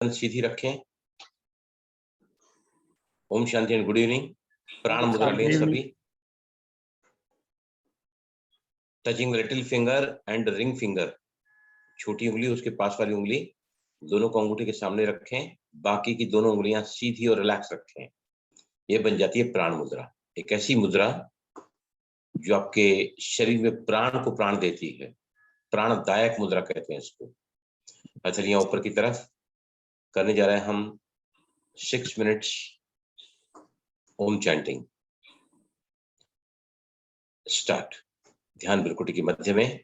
सीधी रखें। Om Shanti and good evening. प्राण मुद्रा लें सभी। Touching little finger and ring finger, छोटी उंगली उसके पास वाली उंगली दोनों को अंगूठे के सामने रखें, बाकी की दोनों उंगलियां सीधी और रिलैक्स रखें। ये बन जाती है प्राण मुद्रा, एक ऐसी मुद्रा जो आपके शरीर में प्राण को प्राण देती है। प्राणदायक मुद्रा कहते हैं इसको। हथेलियां ऊपर की तरफ। करने जा रहे हैं हम 6 मिनट्स ओम चैंटिंग। स्टार्ट। ध्यान बिरकुटी के मध्य में।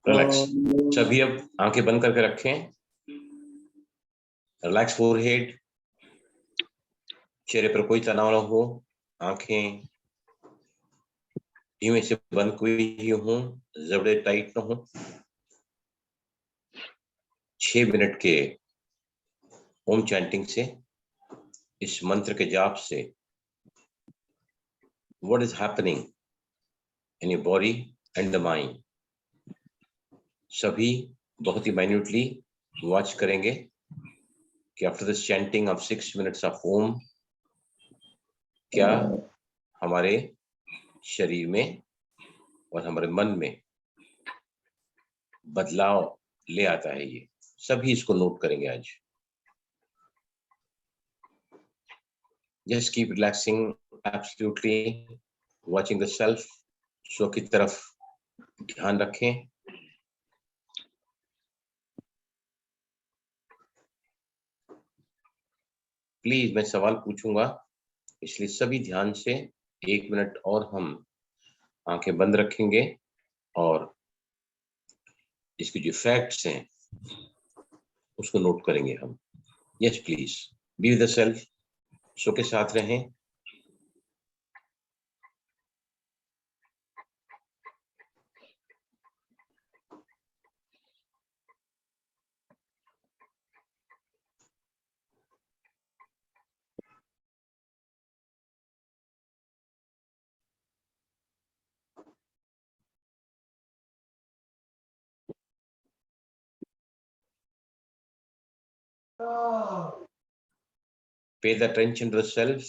रिलैक्स। सभी अब आंखें बंद करके रखें। रिलैक्स फोरहेड, चेहरे पर कोई तनाव न हो, आंखें धीमे से बंद हुई ही हो, जबड़े टाइट न हो। 6 मिनट के ओम चैंटिंग से, इस मंत्र के जाप से what is happening in your body and the mind, सभी बहुत ही माइन्यूटली वॉच करेंगे कि after this chanting of 6 minutes of Om क्या हमारे शरीर में और हमारे मन में बदलाव ले आता है। ये सभी इसको नोट करेंगे आज। Just keep relaxing, absolutely watching the self. Show की तरफ ध्यान रखें। प्लीज मैं सवाल पूछूंगा, इसलिए सभी ध्यान से 1 मिनट और हम आंखें बंद रखेंगे और इसके जो फैक्ट्स हैं उसको नोट करेंगे हम। Yes please be with the self, show के साथ रहें। Pay the attention to the self.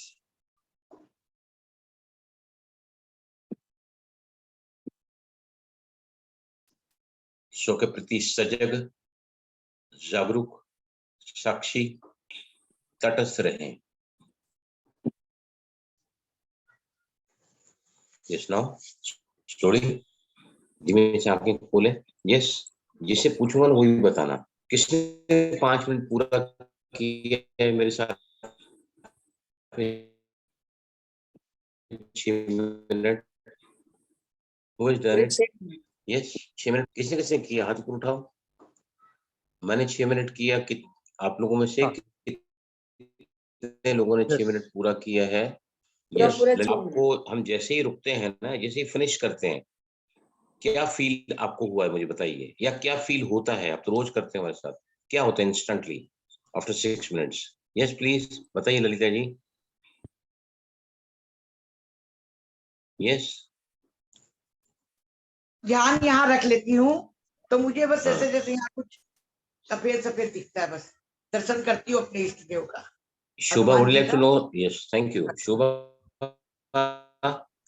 Show के प्रति सजग, जागरूक, साक्षी, तटस्थ रहें। यस नाउ स्लोली धीमे से आंखें खोलें। यस, जिसे पूछूंगा ना वही बताना। किसने 5 मिनट पूरा किया है मेरे साथ? 6 मिनट। यस 6 मिनट किसने किसने किया? हाथ ऊपर उठाओ। मैंने 6 मिनट किया कि आप लोगों में से कितने लोगों ने 6 मिनट पूरा किया है? यस, आपको हम जैसे ही रुकते हैं ना, जैसे ही फिनिश करते हैं, क्या फील आपको हुआ है मुझे बताइए, या क्या फील होता है? आप तो रोज करते हैं हमारे साथ, क्या होता है instantly after 6 minutes? Yes please बताइए ललिता जी। यस, ध्यान यहाँ रख लेती हूँ तो मुझे बस ऐसे जैसे यहाँ कुछ सफेद सफेद दिखता है, बस दर्शन करती हूँ अपने इष्ट देव का। Shobha would like to know. Yes thank you Shobha,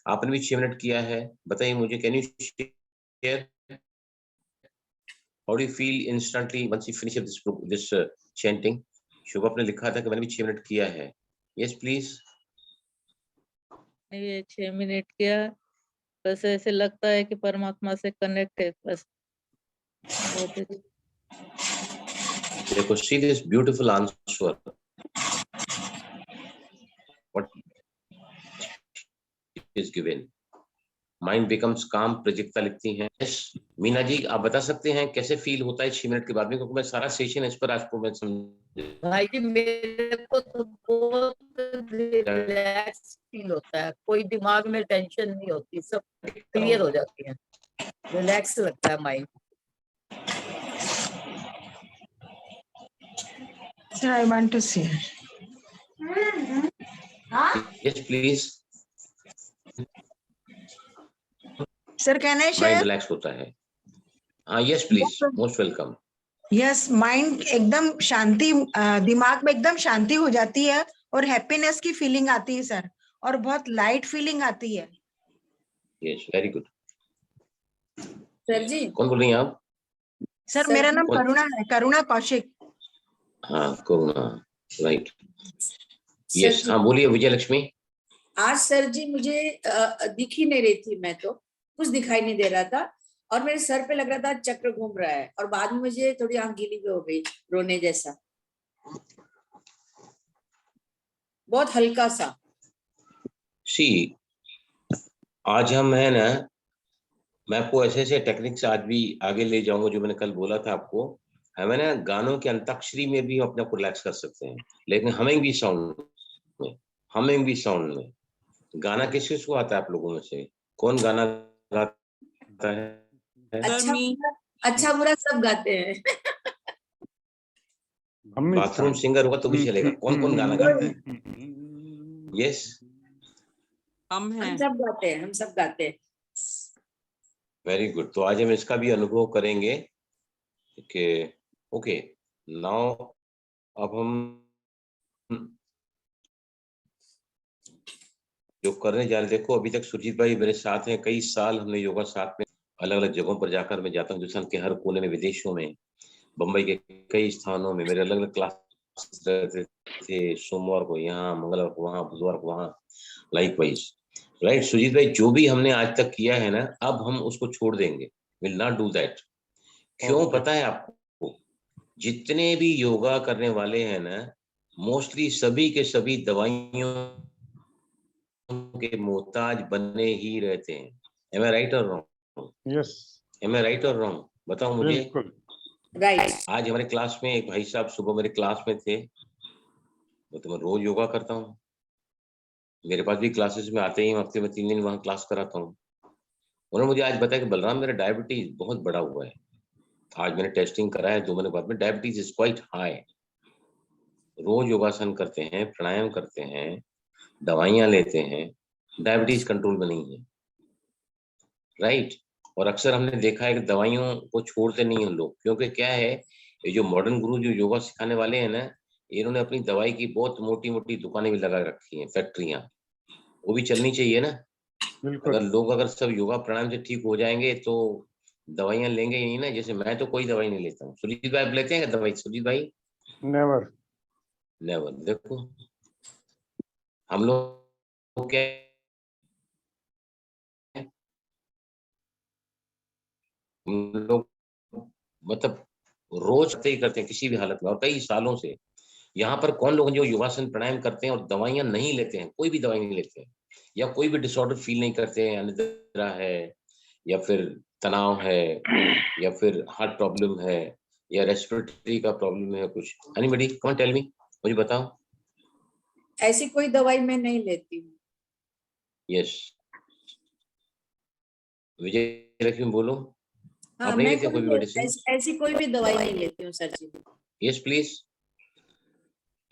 आपने भी 6 मिनट किया है, बताइए मुझे। Can you share how do you feel instantly once you finish this chanting? Shobha आपने लिखा था कि मैंने भी 6 मिनट किया है। Yes please. ये 6 मिनट किया, बस ऐसे लगता है कि परमात्मा से कनेक्ट है बस। देखो see this beautiful answer what is given. Mind becomes काम, प्रजक्ता लिखती हैं। यस मीना जी, आप बता सकते हैं कैसे फील होता है 6 मिनट के बाद में? क्योंकि मैं सारा सेशन इस पर आपको मैं भाई जी मेरे को तो बहुत रिलैक्स फील होता है, कोई दिमाग में टेंशन नहीं होती, सब क्लियर हो जाती है, रिलैक्स लगता है mind. Sir, I want to see. Yes please. Sir, can I mind share? Relax होता है। हाँ yes please, most welcome. Yes, mind एकदम शांति, दिमाग में एकदम शांति हो जाती है और हैप्पीनेस की फीलिंग आती है सर, और बहुत लाइट फीलिंग आती है। Yes very good. सर जी कौन बोल रही हैं आप? सर मेरा नाम करुणा है, करुणा कौशिक। हाँ करुणा, राइट। यस हाँ बोलिए विजय लक्ष्मी। आज सर जी मुझे दिख ही नहीं रही थी, मैं तो कुछ दिखाई नहीं दे रहा था और मेरे सर पे लग रहा था चक्र घूम रहा है, और बाद में मुझे थोड़ी आंख गीली भी हो गई, रोने जैसा, बहुत हल्का सा। सी आज हम है ना, मैं आपको ऐसे ऐसे टेक्निक से आज भी आगे ले जाऊंगा जो मैंने कल बोला था आपको। हमें ना गानों के अंताक्षरी में भी अपने आप को रिलैक्स कर सकते हैं, लेकिन हमिंग भी साउंड में, हमिंग भी साउंड में। गाना किस किस को आता है आप लोगों में से? कौन गाना गाता है? अच्छा अच्छा बुरा सब गाते हैं। बाथरूम सिंगर होगा तो भी चलेगा। कौन कौन गाना गाता है? यस, हम हम हैं। सब गाते हैं, हम सब गाते हैं। Very good. तो आज हम इसका भी अनुभव करेंगे कि ओके नाउ अब हम जो करने जा रहे हैं, देखो अभी तक सुरजीत भाई मेरे साथ हैं, कई साल हमने योगा साथ में अलग अलग जगहों पर जाकर, मैं जाता हूँ हिंदुस्तान के हर कोने में, विदेशों में, बम्बई के कई स्थानों में मेरे अलग अलग क्लास रहते थे, सोमवार को यहाँ, मंगलवार को वहाँ, बुधवार को वहाँ, लाइक वाइज। राइट सुजीत भाई, जो भी हमने आज तक किया है ना, अब हम उसको छोड़ देंगे, विल नॉट डू दैट। क्यों पता है आपको? जितने भी योगा करने वाले हैं ना, मोस्टली सभी के सभी दवाइयों के मोहताज बने ही रहते हैं। Am I right or wrong? Yes, Am I right or wrong? बताओ मुझे। बिल्कुल राइट। आज हमारे क्लास में एक भाई साहब सुबह मेरे क्लास में थे, तो मैं रोज योगा करता हूँ, मेरे पास भी क्लासेस में आते ही, हफ्ते में 3 दिन वहाँ क्लास कराता हूँ। उन्होंने मुझे आज बताया कि बलराम मेरा डायबिटीज बहुत बड़ा हुआ है। आज मैंने टेस्टिंग करा है, 2 महीने बाद में डायबिटीज इज क्वाइट हाई। रोज योगासन करते हैं, प्राणायाम करते हैं, दवाइयां लेते हैं, डायबिटीज कंट्रोल में नहीं है। राइट। और अक्सर हमने देखा है कि दवाइयों को छोड़ते नहीं हैं लोग, क्योंकि क्या है, ये जो मॉडर्न गुरु जो योगा सिखाने वाले हैं ना, इन्होंने अपनी दवाई की बहुत मोटी मोटी दुकानें भी लगा रखी हैं, फैक्ट्रियां, वो भी चलनी चाहिए ना। अगर लोग अगर सब योगा प्राणायाम से ठीक हो जाएंगे तो दवाइयां लेंगे ही नहीं ना। जैसे मैं तो कोई दवाई नहीं लेता हूँ। सुजीत भाई लेते हैं दवाई? सुजीत भाई नेवर। नेवर। देखो हम लोग क्या हम लोग मतलब रोज करते ही करते हैं किसी भी हालत में, और कई सालों से। यहाँ पर कौन लोग हैं जो योगासन प्राणायाम करते हैं और दवाइयां नहीं लेते हैं, कोई भी दवाई नहीं लेते हैं, या कोई भी डिसऑर्डर फील नहीं करते हैं, अनिद्रा है, या फिर तनाव है, या फिर हार्ट प्रॉब्लम है, या रेस्पिरेटरी का प्रॉब्लम है कुछ? एनीबॉडी कम टेल मी, मुझे बताओ। ऐसी कोई दवाई मैं नहीं लेती हूँ। यस, विजय लक्ष्मी बोलो। हाँ, आप नहीं मैं लेते कोई भी मेडिसिन? ऐसी कोई भी दवाई नहीं लेती हूँ सर जी। Yes please.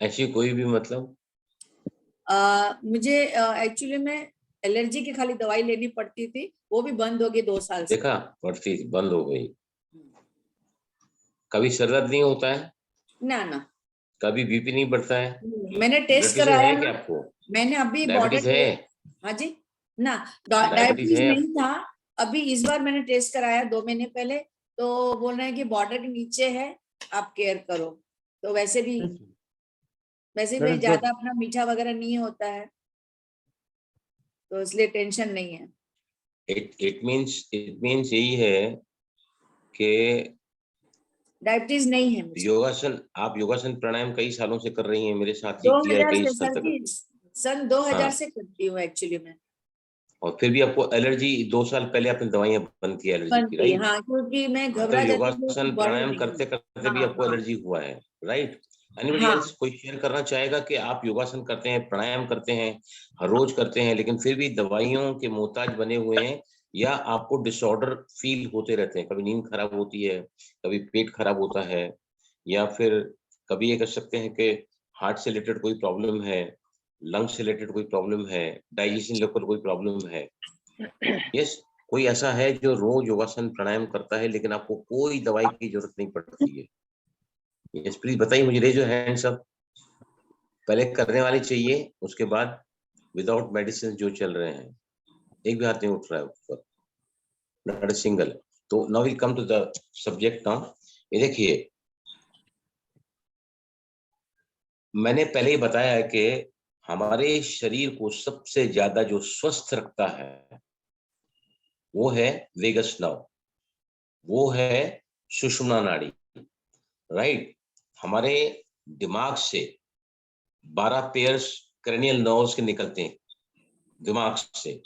ऐसी कोई भी मतलब? मुझे एक्चुअली में एलर्जी की खाली दवाई लेनी पड़ती थी, वो भी बंद हो गई 2 साल से। देखा, पड़ती बंद हो गई। कभी सर दर्द नहीं होता है? ना ना, कभी बीपी नहीं बढ़ता है? मैंने टेस्ट ब्लड प्रेशर कराया है ना, क्या आपको? मैंने अभी डायबिटीज बॉर्डर। है? हाँ जी, ना डायबिटीज डायबिटीज है? नहीं था। अभी इस बार मैंने टेस्ट कराया 2 महीने पहले, तो बोल रहे हैं कि बॉर्डर के नीचे है, आप केयर करो। तो वैसे भी Very ज्यादा अपना मीठा वगैरह नहीं होता है, तो इसलिए टेंशन नहीं है। इट मींस यही है कि डायबिटीज नहीं है मुझे। योगासन, आप योगासन प्राणायाम कई सालों से कर रही हैं, मेरे साथ ही किया है 2000 कई से साल सर तक। जी, सन 2000 हाँ। से करती हूँ एक्चुअली मैं। और फिर भी आपको एलर्जी, 2 साल पहले आपने दवाइयां बंद की एलर्जी की, बनती, राइट? हाँ, क्योंकि मैं मतलब घबरा जाती थी योगासन कि बढ़ प्राणायाम रही करते है। करते भी हाँ आपको हाँ एलर्जी हुआ है, राइट? एनीबॉडी हाँ। एल्स कोई शेयर करना चाहेगा कि आप योगासन करते हैं, प्राणायाम करते हैं, हर रोज करते हैं, लेकिन फिर भी दवाइयों के मोहताज बने हुए हैं, या आपको डिसऑर्डर फील होते रहते हैं? कभी नींद खराब होती है, कभी पेट खराब होता है, या फिर कभी ये कह सकते हैं कि हार्ट से रिलेटेड कोई प्रॉब्लम है, लंग से रिलेटेड कोई प्रॉब्लम है, डाइजेशन लेवल कोई प्रॉब्लम है? यस, कोई ऐसा है जो रोज योगासन प्राणायाम करता है लेकिन आपको कोई दवाई की जरूरत नहीं पड़ती है? यस प्लीज बताइए मुझे, रेज योर हैंड्स अप। पहले करने वाले चाहिए, उसके बाद विदाउट मेडिसिन जो चल रहे हैं। एक भी हाथ नहीं उठ रहा है ऊपर, नॉट अ सिंगल। तो now will come to the subject now. ये देखिए, मैंने पहले ही बताया है कि हमारे शरीर को सबसे ज्यादा जो स्वस्थ रखता है वो है वेगस नर्व, वो है सुषुम्ना नाड़ी, राइट? हमारे दिमाग से 12 पेयर्स क्रेनियल नर्व्स के निकलते हैं दिमाग से।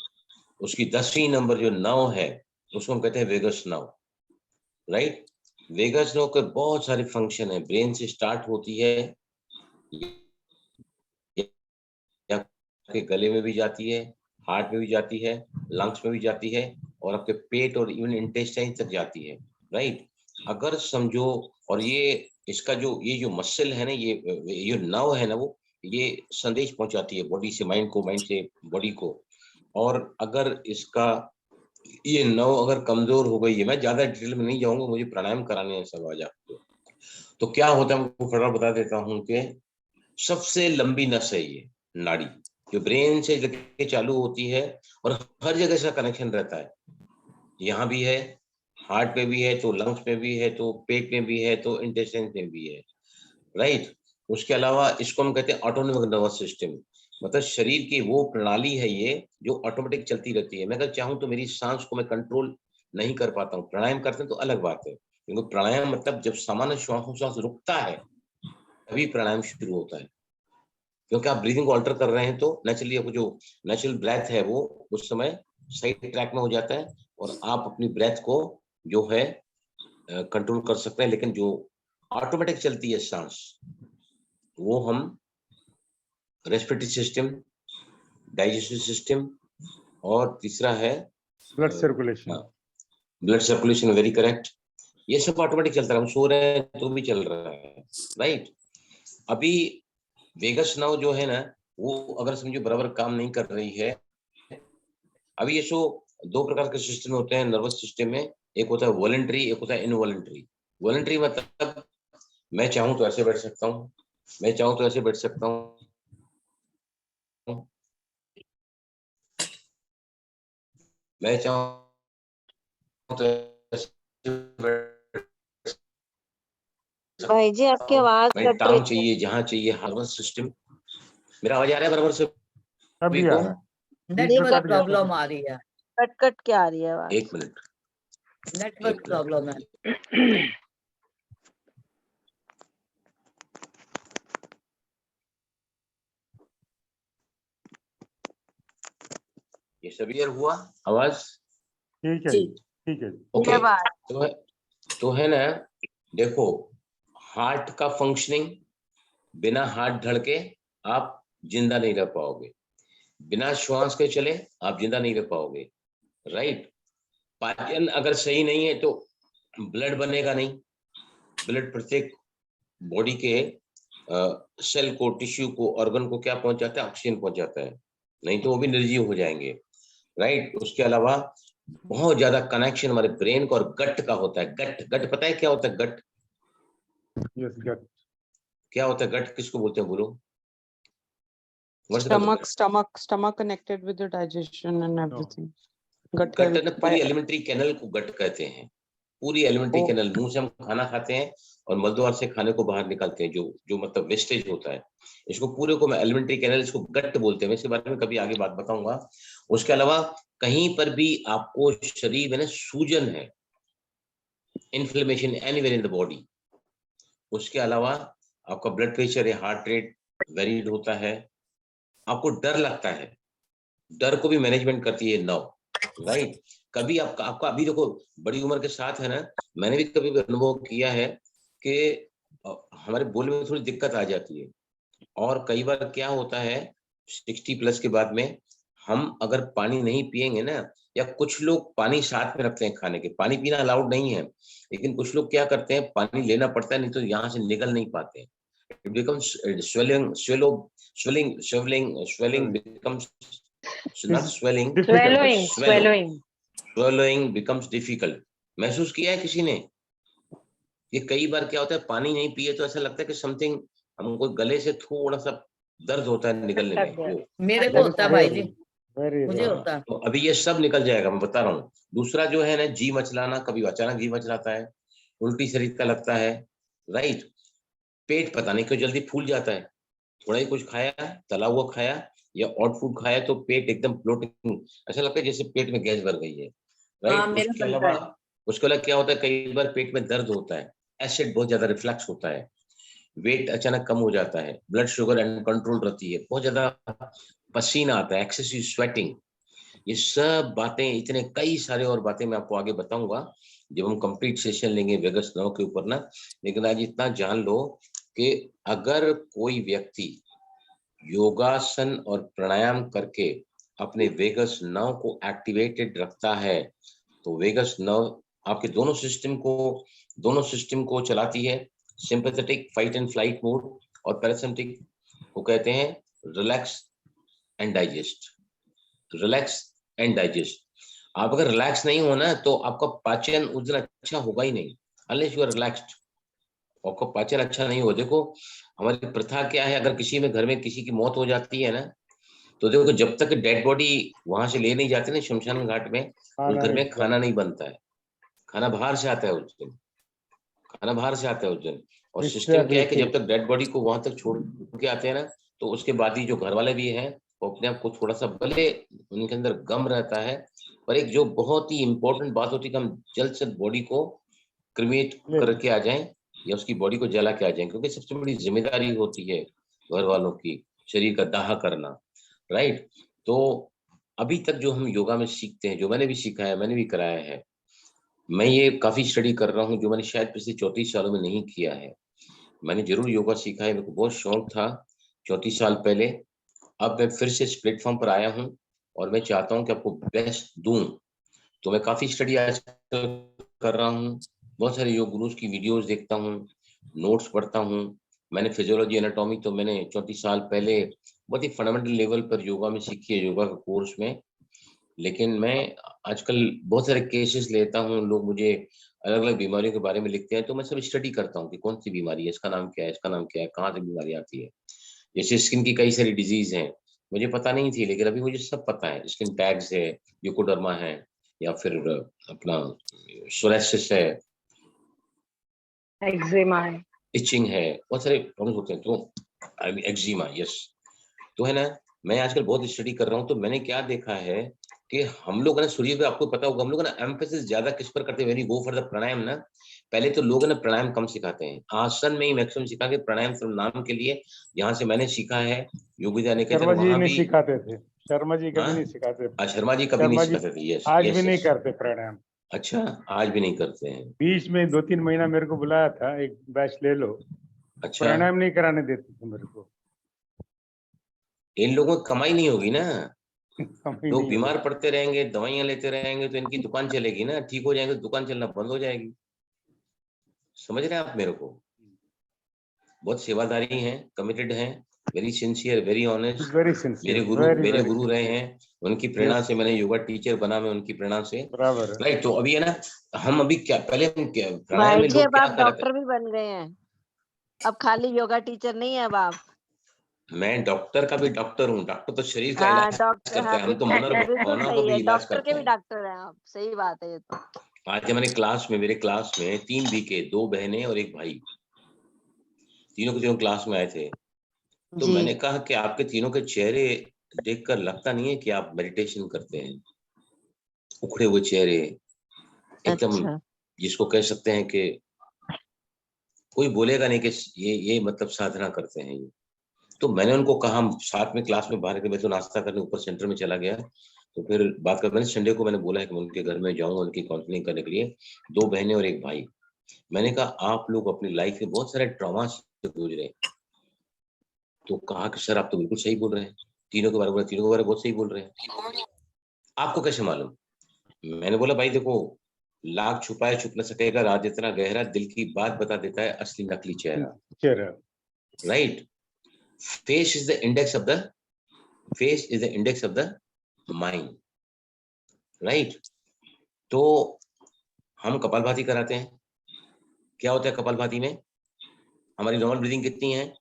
उसकी 10वीं नंबर जो नर्व है उसको हम कहते हैं vagus nerve, right? Vagus nerve के बहुत सारे फंक्शन है, ब्रेन से स्टार्ट होती है, या आपके गले में भी जाती है, हार्ट में भी जाती है, लंग्स में भी जाती है, और आपके पेट और इवन इंटेस्टाइन तक जाती है, राइट? अगर समझो, और ये इसका जो ये जो मसल है ना, ये नर्व है ना, वो ये संदेश पहुंचाती है बॉडी से माइंड को, माइंड से बॉडी को। और अगर इसका ये नर्व अगर कमजोर हो गई है, मैं ज्यादा डिटेल में नहीं जाऊंगा, मुझे प्राणायाम कराने हैं सब आज आपको। तो क्या होता है, मैं फटाफट बता देता हूँ कि सबसे लंबी नस है ये नाड़ी, जो ब्रेन से लेके चालू होती है और हर जगह से कनेक्शन रहता है। यहाँ भी है, हार्ट पे भी है, तो लंग्स में भी है, तो पेट में भी है, तो इंटेस्टाइन में भी है, राइट। उसके अलावा इसको हम कहते हैं ऑटोनोमिक नर्वस सिस्टम, मतलब शरीर की वो प्रणाली है ये जो ऑटोमेटिक चलती रहती है। मैं अगर चाहूँ तो मेरी सांस को मैं कंट्रोल नहीं कर पाता हूँ। प्राणायाम करते हैं तो अलग बात है, क्योंकि प्राणायाम मतलब जब सामान्य श्वास रुकता है तभी प्राणायाम शुरू होता है, क्योंकि आप ब्रीदिंग को अल्टर कर रहे हैं, तो नेचुरली आपको जो नेचुरल ब्रेथ है वो उस समय सही ट्रैक में हो जाता है और आप अपनी ब्रेथ को जो है कंट्रोल कर सकते हैं। लेकिन जो ऑटोमेटिक चलती है सांस, वो हम रेस्पिरेटरी सिस्टम, डाइजेस्टिव सिस्टम, और तीसरा है Blood circulation. Blood circulation, very correct. ये सब ऑटोमेटिक चलता है, हम सो रहे हैं तो भी चल रहा है, राइट। अभी वेगस नर्व जो है ना, वो अगर समझो बराबर काम नहीं कर रही है। अभी ये दो प्रकार के सिस्टम होते हैं नर्वस सिस्टम में, एक होता है वॉलंटरी, एक होता है इनवॉलंटरी। वॉलंटरी मतलब मैं चाहूं तो ऐसे बैठ सकता हूँ, मैं चाहूं तो ऐसे बैठ सकता हूँ, मैं चाहूं तो ऐसे बैठ सकता भाई जी आपकी हूं। आवाज मैं कट टांग रही है। चाहिए जहां चाहिए, नर्वस सिस्टम। मेरा आवाज आ रहा है बराबर से अभी को? आ रहा है, बीच में नेटवर्क कट गया था। प्रॉब्लम आ रही है, कट कट के आ रही है आवाज। एक मिनट, नेटवर्क प्रॉब्लम है। ये सब क्लियर हुआ आवाज? ठीक है जी। जी, ठीक है जी। ओके, ये बात तो है ना, देखो हार्ट का फंक्शनिंग, बिना हार्ट धड़के आप जिंदा नहीं रह पाओगे, बिना श्वास के चले आप जिंदा नहीं रह पाओगे, राइट। पाचन अगर सही नहीं है तो ब्लड बनेगा नहीं, ब्लड प्रत्येक बॉडी के सेल को, टिश्यू को, ऑर्गन को क्या पहुंचाता है, ऑक्सीजन पहुंचाता है, नहीं तो वो भी निर्जीव हो जाएंगे, राइट। उसके अलावा बहुत ज्यादा कनेक्शन हमारे ब्रेन का और गट का होता है। गट, गट पता है क्या होता है? गट Yes, gut. क्या होता है? गट किसको बोलते हैं, बोलो? What's the stomach connected with the digestion and everything. Gut gut health ना, by पूरी एलिमेंट्री कैनल को गट कहते हैं। पूरी एलिमेंट्री कैनल, मुंह से हम खाना खाते हैं और मलद्वार से खाने को बाहर निकालते हैं, जो मतलब वेस्टेज होता है, इसको पूरे को मैं एलिमेंट्री कैनल, इसको गट बोलते हैं। मैं इसके बारे में कभी आगे बात बताऊंगा। उसके अलावा कहीं पर भी आपको शरीर में ना सूजन है, inflammation anywhere in the body, उसके अलावा आपका ब्लड प्रेशर या हार्ट रेट वेरीड होता है, आपको डर लगता है, डर को भी मैनेजमेंट करती है नर्व, राइट। कभी आपका अभी देखो बड़ी उम्र के साथ है ना, मैंने भी कभी अनुभव किया है कि हमारे बोलने में थोड़ी दिक्कत आ जाती है। और कई बार क्या होता है 60 प्लस के बाद में, हम अगर पानी नहीं पिएंगे ना, या कुछ लोग पानी साथ में रखते हैं खाने के, पानी पीना अलाउड नहीं है, लेकिन कुछ लोग क्या करते हैं, पानी लेना पड़ता है, नहीं तो यहाँ से निकल नहीं पाते। It becomes swelling becomes not swelling, Difficult. swallowing becomes difficult। महसूस किया है किसी ने? ये कई बार क्या होता है, पानी नहीं पिए तो ऐसा लगता है कि समथिंग हमको गले से थोड़ा सा दर्द होता है निकलने में, वो मेरे को होता है भाई जी, Very मुझे rare. होता है। तो अभी ये सब निकल जाएगा, मैं बता रहा हूँ। दूसरा जो है ना, जी मचलाना, कभी अचानक जी मचलाता है, उल्टी शरीर का लगता है, राइट। पेट पता नहीं क्यों जल्दी फूल जाता है, थोड़ा ही कुछ खाया, तला हुआ खाया या ऑट फूड खाया तो पेट एकदम ब्लोटिंग, ऐसा लगता है जैसे पेट में गैस भर गई है, हाँ, राइट। मेरा उसके बनता अलावा है। उसके अलावा क्या होता है, कई बार पेट में दर्द होता है, एसिड बहुत ज्यादा रिफ्लक्स होता है, वेट अचानक कम हो जाता है, ब्लड शुगर अनकंट्रोल रहती है, बहुत ज्यादा पसीना आता है, एक्सेसिव स्वेटिंग। ये सब बातें, इतने कई सारे और बातें मैं आपको आगे बताऊंगा जब हम कंप्लीट सेशन लेंगे वेगस नर्व के ऊपर ना। लेकिन आज इतना जान लो कि अगर कोई व्यक्ति योगासन और प्राणायाम करके अपने वेगस नर्व को एक्टिवेटेड रखता है, तो वेगस नर्व आपके दोनों सिस्टम को चलाती है, sympathetic fight and flight mode, और पैरासिम्पैथेटिक को कहते हैं relax and digest. Relax and digest. आप अगर रिलैक्स नहीं हो ना तो आपका पाचन उस दिन अच्छा होगा ही नहीं, अनलेस यू आर रिलैक्स्ड। आपका पाचन अच्छा नहीं हो। देखो हमारी प्रथा क्या है, अगर किसी में घर में किसी की मौत हो जाती है ना, तो देखो जब तक डेड बॉडी वहां से ले नहीं जाती ना शमशान घाट में, उस घर में खाना नहीं बनता है। खाना बाहर से आता है उस दिन, खाना बाहर से आता है उस दिन। और सिस्टम क्या है कि जब तक डेड बॉडी को वहां तक छोड़ के आते हैं ना, तो उसके बाद ही जो घर वाले भी हैं वो अपने आप को थोड़ा सा, भले उनके अंदर गम रहता है, पर एक जो बहुत ही इंपॉर्टेंट बात होती है कि हम जल्द से बॉडी को क्रिमेट करके आ जाएं या उसकी बॉडी को जला के आ जाएं, क्योंकि सबसे बड़ी जिम्मेदारी होती है घर वालों की शरीर का दाह करना, राइट। तो अभी तक जो हम योगा में सीखते हैं, जो मैंने भी सीखा है, मैंने भी कराया है, मैं ये काफी स्टडी कर रहा हूँ जो मैंने शायद पिछले 34 सालों में नहीं किया है। मैंने जरूर योगा सीखा है, मेरे को बहुत शौक था 34 साल पहले। अब मैं फिर से इस प्लेटफॉर्म पर आया हूँ और मैं चाहता हूँ कि आपको बेस्ट दूं। तो मैं काफी स्टडी आज कर रहा हूँ, बहुत सारे योग गुरुज की वीडियोस देखता हूँ, नोट्स पढ़ता हूँ। मैंने फिजियोलॉजी एनाटॉमी तो मैंने 34 साल पहले बहुत ही फंडामेंटल लेवल पर योगा में सीखी है, योगा का कोर्स में। लेकिन मैं आजकल बहुत सारे केसेस लेता हूँ, लोग मुझे अलग अलग बीमारियों के बारे में लिखते हैं, तो मैं सब स्टडी करता हूँ कि कौन सी बीमारी है, इसका नाम क्या है, इसका नाम क्या है, कहाँ से बीमारी आती है। जैसे स्किन की कई सारी डिजीज हैं, मुझे पता नहीं थी, लेकिन अभी मुझे सब पता है। स्किन टैग्स है, यूकोडर्मा है, या फिर अपना सोरायसिस है, एक्जिमा है, इचिंग है, बहुत सारे प्रॉब्लम होते हैं। तो एक्जिमा, यस। तो है ना, मैं आजकल बहुत स्टडी कर रहा हूँ, तो मैंने क्या देखा है कि हम लोग ना सूर्य पे, आपको पता होगा, हम लोग ना एम्फेसिस ज्यादा किस पर करते हैं, when you go for the pranayama ना, पहले तो लोग ना प्राणायाम कम सिखाते हैं, आसन में ही मैक्सिमम सिखा के प्राणायाम सिर्फ नाम के लिए। यहाँ से मैंने सीखा है योग विद्या निकेतन, शर्मा जी वहां नहीं भी सिखाते थे, शर्मा जी कभी हाँ? नहीं सिखाते। शर्मा जी कभी नहीं शर्मा जी सिखाते थे, यस आज यस भी नहीं यस। करते प्राणायाम। अच्छा, आज भी नहीं करते हैं? बीच में 2-3 महीना मेरे को बुलाया था, एक बैच ले लो, अच्छा, प्राणायाम नहीं कराने देते थे मेरे को। इन लोगों की कमाई नहीं होगी ना, समझ लोग नहीं बीमार होता। पड़ते रहेंगे, दवाइयां लेते रहेंगे, तो इनकी दुकान चलेगी ना, ठीक हो जाएंगे तो दुकान चलना बंद हो जाएगी। समझ रहे हैं आप मेरे को? बहुत सेवादारी हैं, कमिटेड हैं, very sincere, very honest. Very sincere, मेरे गुरु रहे हैं, उनकी प्रेरणा से मैंने योगा टीचर बना, मैं उनकी प्रेरणा से, बराबर है। राइट। तो अभी है ना, हम अभी क्या, पहले हम क्या प्राणायाम भाई में जी लोग अब क्या आप कर रहे डॉक्टर भी बन गए हैं, अब खाली योगा टीचर नहीं है अब आप। थे? मैं डॉक्टर का भी डॉक्टर हूँ, डॉक्टर तो शरीर का हाँ इलाज डॉक्टर, करता हाँ है, हम तो बिल्कुल भावनाओं का सही भी है, इलाज डॉक्टर करते के भी हैं। डॉक्टर हैं आप, सही बात है ये तो। आज हमारे क्लास में, मेरे क्लास में 3 बीके, 2 बहनें और एक भाई, तीनों के तीनों क्लास में आए थे। तो जी मैंने कहा कि आपके तीनों के चेहरे देखकर लगता नहीं है कि आप मेडिटेशन करते हैं। उखड़े हुए चेहरे, एकदम, अच्छा, जिसको कह सकते हैं कि कोई बोलेगा नहीं कि ये मतलब साधना करते हैं ये। तो मैंने उनको कहा, हम साथ में क्लास में बाहर के, मैं तो नाश्ता करने ऊपर सेंटर में चला गया, तो फिर बात कर, मैंने संडे को मैंने बोला है कि मैं उनके घर में जाऊंगा उनकी काउंसलिंग करने के लिए, 2 बहनें और एक भाई। मैंने कहा आप लोग अपनी लाइफ में बहुत सारे ट्रॉमा से गुजरे रहे हैं। तो कहा कि सर आप तो बिल्कुल सही बोल रहे हैं, तीनों के बारे में, तीनों के बारे में बहुत सही बोल रहे हैं, आपको कैसे मालूम? मैंने बोला भाई देखो, लाख छुपाए छुप न सकेगा, राज इतना गहरा, दिल की बात बता देता है असली नकली चेहरा, चेहरा, right. Face is the index of the, face is the index of the mind, right. तो हम कपालभाति कराते हैं। क्या होता है कपालभाति में? हमारी नॉर्मल ब्रीदिंग कितनी है?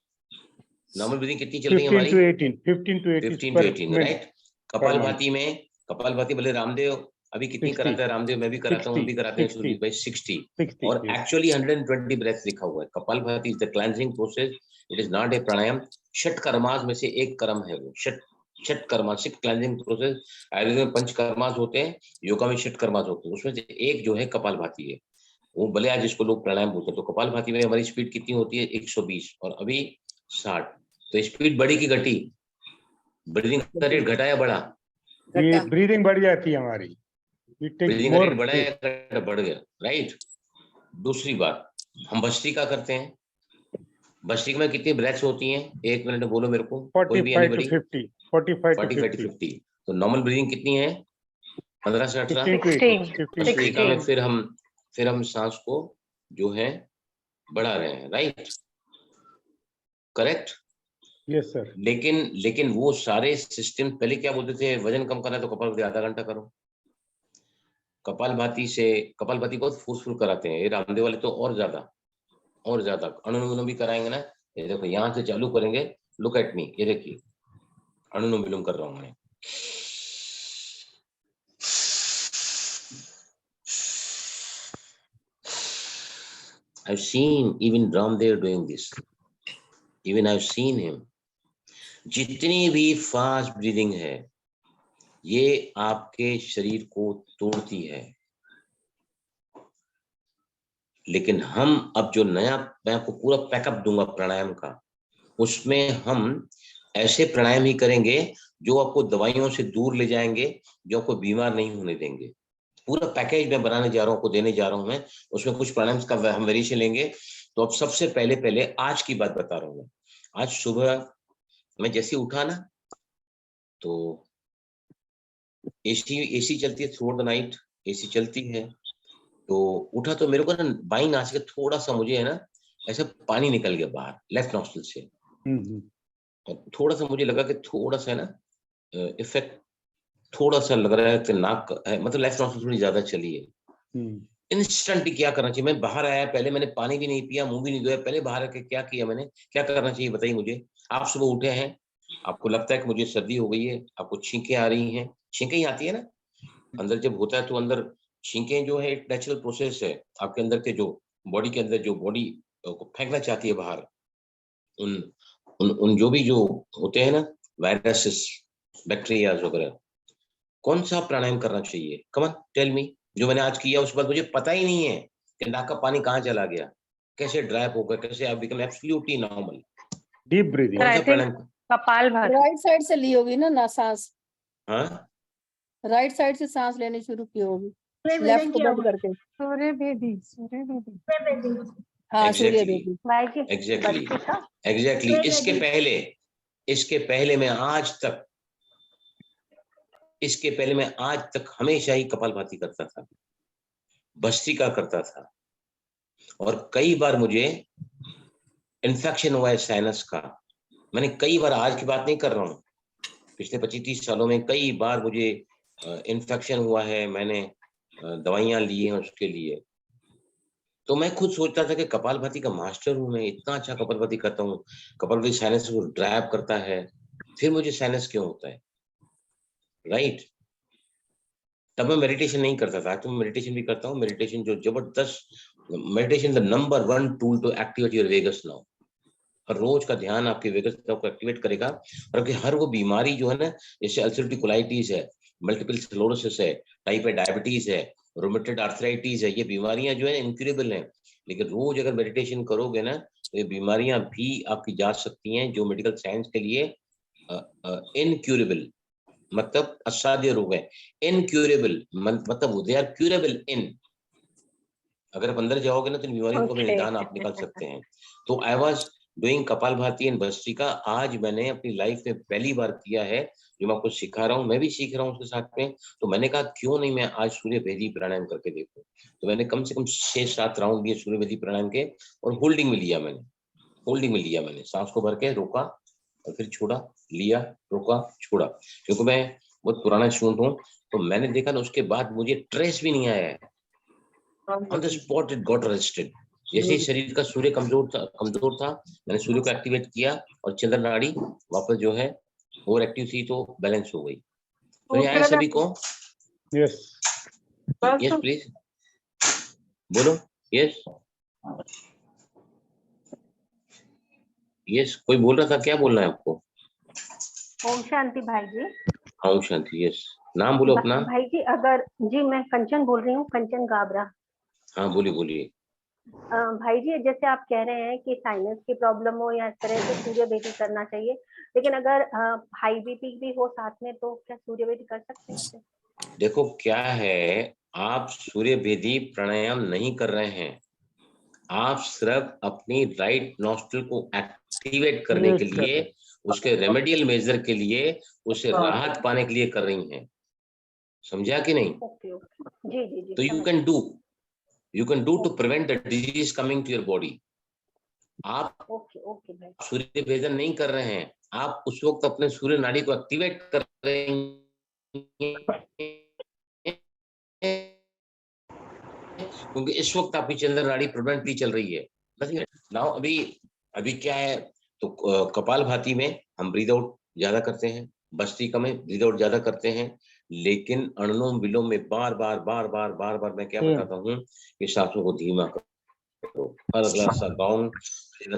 नॉर्मल ब्रीदिंग कितनी चल रही है 15 हमारी? to 18, 15 to 18 15 to per 18, minute, right. per month. Kapalbhati में, कपालभाति भले रामदेव अभी कितनी 60, कराता है, रामदेव मैं भी कराता हूँ, हम भी कराते हैं 60, सूरज भाई, 60। 60, और yes. एक्चुअली 120 ब्रेथ लिखा हुआ है। Kapalbhati is the cleansing process, it is not a pranayama. षट कर्मास में से एक कर्म है वो, षट कर्मास, 6 क्लेंजिंग प्रोसेस। आयुर्वेद में 5 कर्मास होते हैं, योगा में 6 कर्मास होते हैं, उसमें से एक जो है कपालभाति है, वो भले आज जिसको लोग प्राणायाम बोलते हैं। तो कपालभाति में हमारी स्पीड कितनी होती है? 120, और अभी 60। तो स्पीड बढ़ी की घटी? ब्रीदिंग का रेट घटा या बढ़ा? ये ब्रीदिंग बढ़ जाती है हमारी, we take ब्रीदिंग का more रेट बढ़ा या बढ़ गया, राइट। दूसरी बात, हम भस्त्रिका करते हैं, भस्त्रिका में कितनी ब्रेथ्स होती हैं? 1 मिनट में बोलो मेरे को, कोई भी, 45 to एनीबॉडी? 50, 45 to 45 to 50। तो नॉर्मल ब्रीदिंग कितनी है? 15 से 18। 15 to 18, 15 to भस्त्रिका में 18. फिर हम सांस को जो है बढ़ा रहे हैं, राइट, करेक्ट। Yes, sir. लेकिन वो सारे सिस्टम पहले क्या बोलते थे, वजन कम करना है तो कपालभाति आधा घंटा करो। कपालभाति बहुत फोर्सफुल कराते हैं ये रामदेव वाले, तो और ज्यादा अनुलोम विलोम भी कराएंगे ना। ये देखो यहाँ से चालू करेंगे, लुक एट मी, ये देखिए अनुलोम विलोम कर रहा हूँ मैं। I've seen even Ramdev doing this. Even I've seen him. जितनी भी फास्ट ब्रीदिंग है ये आपके शरीर को तोड़ती है। लेकिन हम अब जो नया, मैं आपको पूरा पैकअप दूंगा प्राणायाम का, उसमें हम ऐसे प्राणायाम ही करेंगे जो आपको दवाइयों से दूर ले जाएंगे, जो आपको बीमार नहीं होने देंगे। पूरा पैकेज मैं बनाने जा रहा हूँ, आपको देने जा रहा हूँ मैं। उसमें कुछ प्राणायाम का हम वेरिएशन लेंगे। तो अब सबसे पहले आज की बात बता रहा हूँ मैं। आज सुबह मैं जैसे उठा ना, तो एसी चलती है थ्रू द नाइट, एसी चलती है। तो उठा तो मेरे को ना बाई नाक से थोड़ा सा मुझे है ना ऐसे पानी निकल गया बाहर लेफ्ट नॉस्ट्रिल से। और थोड़ा सा मुझे लगा कि थोड़ा सा ना इफेक्ट थोड़ा सा लग रहा है कि नाक है, मतलब लेफ्ट नॉस्ट्रिल थोड़ी ज्यादा चली है। इंस्टेंट क्या करना चाहिए? मैं बाहर आया, पहले मैंने पानी भी नहीं पिया, मुंह भी नहीं धोया, पहले बाहर आके क्या किया मैंने, क्या करना चाहिए बताइए मुझे। आप सुबह उठे हैं, आपको लगता है कि मुझे सर्दी हो गई है, आपको छींकें आ रही हैं, छींकें ही आती है ना अंदर, जब होता है तो अंदर छींकें जो है एक नेचुरल प्रोसेस है आपके अंदर के, जो बॉडी के अंदर जो बॉडी को फेंकना चाहती है बाहर, उन उन उन जो भी जो होते हैं ना वायरसेस, बैक्टीरिया वगैरह। कौन सा प्राणायाम करना चाहिए? Come on tell me. जो मैंने आज किया उसके बाद मुझे पता ही नहीं है कि नाक का पानी कहाँ चला गया, कैसे ड्राइप हो गया, कैसे I become absolutely normal. Deep breathing. कौन सा प्राणायाम? कपालभाति। राइट साइड से ली होगी ना सांस? हाँ, राइट साइड से सांस लेनी शुरू की होगी, लेफ्ट को बंद करके। सूर्य भेदी। हाँ, सूर्य भेदी। एग्जैक्टली। इसके पहले मैं आज तक हमेशा ही कपालभाति करता था, भस्त्रिका करता था, और कई बार मुझे इन्फेक्शन हुआ है साइनस का। मैंने कई बार, आज की बात नहीं कर रहा हूँ, पिछले 25-30 सालों में कई बार मुझे इन्फेक्शन हुआ है, मैंने दवाइयां ली हैं उसके लिए। तो मैं खुद सोचता था कि कपालभाति का मास्टर हूं मैं, इतना अच्छा कपालभाति करता हूँ, कपालभाति साइनस को ड्राइव करता है, फिर मुझे साइनस क्यों होता है, राइट? तब मैं मेडिटेशन नहीं करता था, आज तो मैं मेडिटेशन भी करता हूँ। मेडिटेशन जो जबरदस्त, meditation the number 1 tool to activate your vagus nerve. और रोज का ध्यान आपके वेगस नर्व को एक्टिवेट करेगा, और आपकी हर वो बीमारी जो है ना, जैसे अल्सरेटिव कोलाइटिस है, मल्टीपल स्क्लेरोसिस है, टाइप 1 डायबिटीज है, रोमेटॉइड आर्थराइटिस है, ये बीमारियां जो है इनक्यूरेबल हैं। लेकिन रोज अगर मेडिटेशन करोगे ना, तो ये बीमारियां भी आपकी जा सकती हैं जो मेडिकल साइंस के लिए इनक्यूरेबल, मतलब असाध्य रोग है। इनक्यूरेबल मतलब दे आर क्यूरेबल इन, अगर आप अंदर जाओगे ना तो इन बीमारियों को निदान आप निकाल सकते हैं। तो I was doing kapalbhati and bhastrika. आज मैंने अपनी लाइफ में पहली बार किया है, जो मैं आपको सिखा रहा हूँ, मैं भी सीख रहा हूँ उसके साथ में। तो मैंने कहा क्यों नहीं मैं आज सूर्य भेदी प्राणायाम करके देखूं। तो मैंने कम से कम 6-7 राउंड लिए सूर्य भेदी प्राणायाम के, और होल्डिंग में लिया मैंने सांस को भर के रोका और फिर छोड़ा, लिया, रोका, छोड़ा। क्योंकि मैं बहुत पुराना स्टूडेंट हूँ, तो मैंने देखा ना उसके बाद मुझे ट्रेस भी नहीं आया है, on the spot it got rested. जैसे ही शरीर का सूर्य कमजोर था, मैंने सूर्य को एक्टिवेट किया और चंद्र नाड़ी वापस जो है और एक्टिव थी, तो बैलेंस हो गई। तो ये आए सभी को? Yes. यस प्लीज बोलो। यस कोई बोल रहा था, क्या बोलना है आपको? ओम शांति भाई जी। ओम शांति। यस, नाम बोलो अपना। भाई जी अगर जी, मैं कंचन बोल रही हूँ, कंचन गाबरा। हाँ बोलिए। भाई जी जैसे आप कह रहे हैं कि साइनस की प्रॉब्लम हो या इस तरह से सूर्य भेदी करना चाहिए, लेकिन अगर हाई बीपी भी हो साथ में, तो क्या सूर्य भेदी कर सकते हैं? देखो क्या है, आप सूर्य भेदी प्राणायाम नहीं कर रहे हैं, आप सिर्फ अपनी राइट नॉस्ट्रिल को एक्टिवेट करने के लिए, उसके रेमेडियल मेजर के लिए, उससे राहत पाने के लिए कर रही हैं। समझा कि नहीं? जी। तो you can do to prevent the disease coming to your body. आप ओके ओके भाई। सूर्य भेदन नहीं कर रहे हैं, आप उस वक्त अपने सूर्य नाड़ी को एक्टिवेट कर रहे हैं, क्योंकि इस वक्त आपकी चंद्र नाड़ी प्रोडक्टली चल रही है। नाउ अभी क्या है, तो कपालभाति में हम ब्रीद आउट ज्यादा करते हैं, भस्त्रिका में ब्रीद आउट ज्यादा करते हैं, लेकिन अनुलोम विलोम में बार बार मैं क्या बताता हूँ कि सांसों को धीमा करो, हर अगला सा डाउन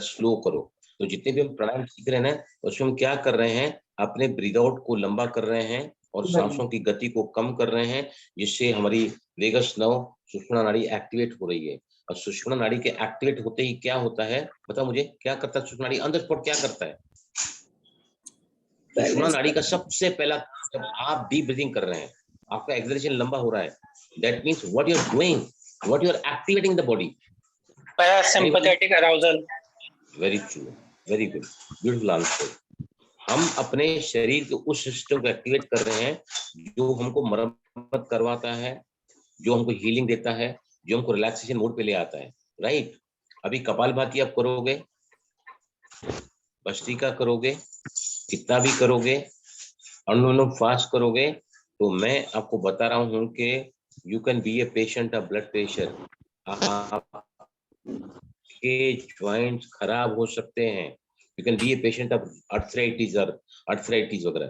स्लो करो। तो जितने भी हम प्राणायाम सीख रहे हैं ना, उसमें हम क्या कर रहे हैं, अपने ब्रीद आउट को लंबा कर रहे हैं और सांसों की गति को कम कर रहे हैं, जिससे हमारी वेगस नर्व सुषुम्ना नाड़ी एक्टिवेट हो रही है। और सुषुम्ना नाड़ी के एक्टिवेट होते ही क्या होता है, पता मुझे क्या करता है सुषुम्ना नाड़ी ऑन द स्पॉट, क्या करता है? सुषुम्ना नाड़ी का सबसे पहला, जब आप डीप ब्रीथिंग कर रहे हैं, आपका एक्सलेशन लंबा हो रहा है, that means what you are doing, what you are activating the body, parasympathetic arousal. Very true, very good, beautiful answer. हम अपने शरीर के उस सिस्टम को एक्टिवेट कर रहे हैं जो हमको मरम्मत करवाता है, जो हमको हीलिंग देता है, जो हमको रिलैक्सेशन मोड पे ले आता है, राइट। अभी कपालभाति आप करोगे, भस्त्रिका करोगे, कितना भी करोगे, अनुलोम फास्ट करोगे, तो मैं आपको बता रहा हूं कि you can be a patient of blood pressure, आपके ज्वाइंट्स खराब हो सकते हैं, you can be a patient of arthritis वगैरह।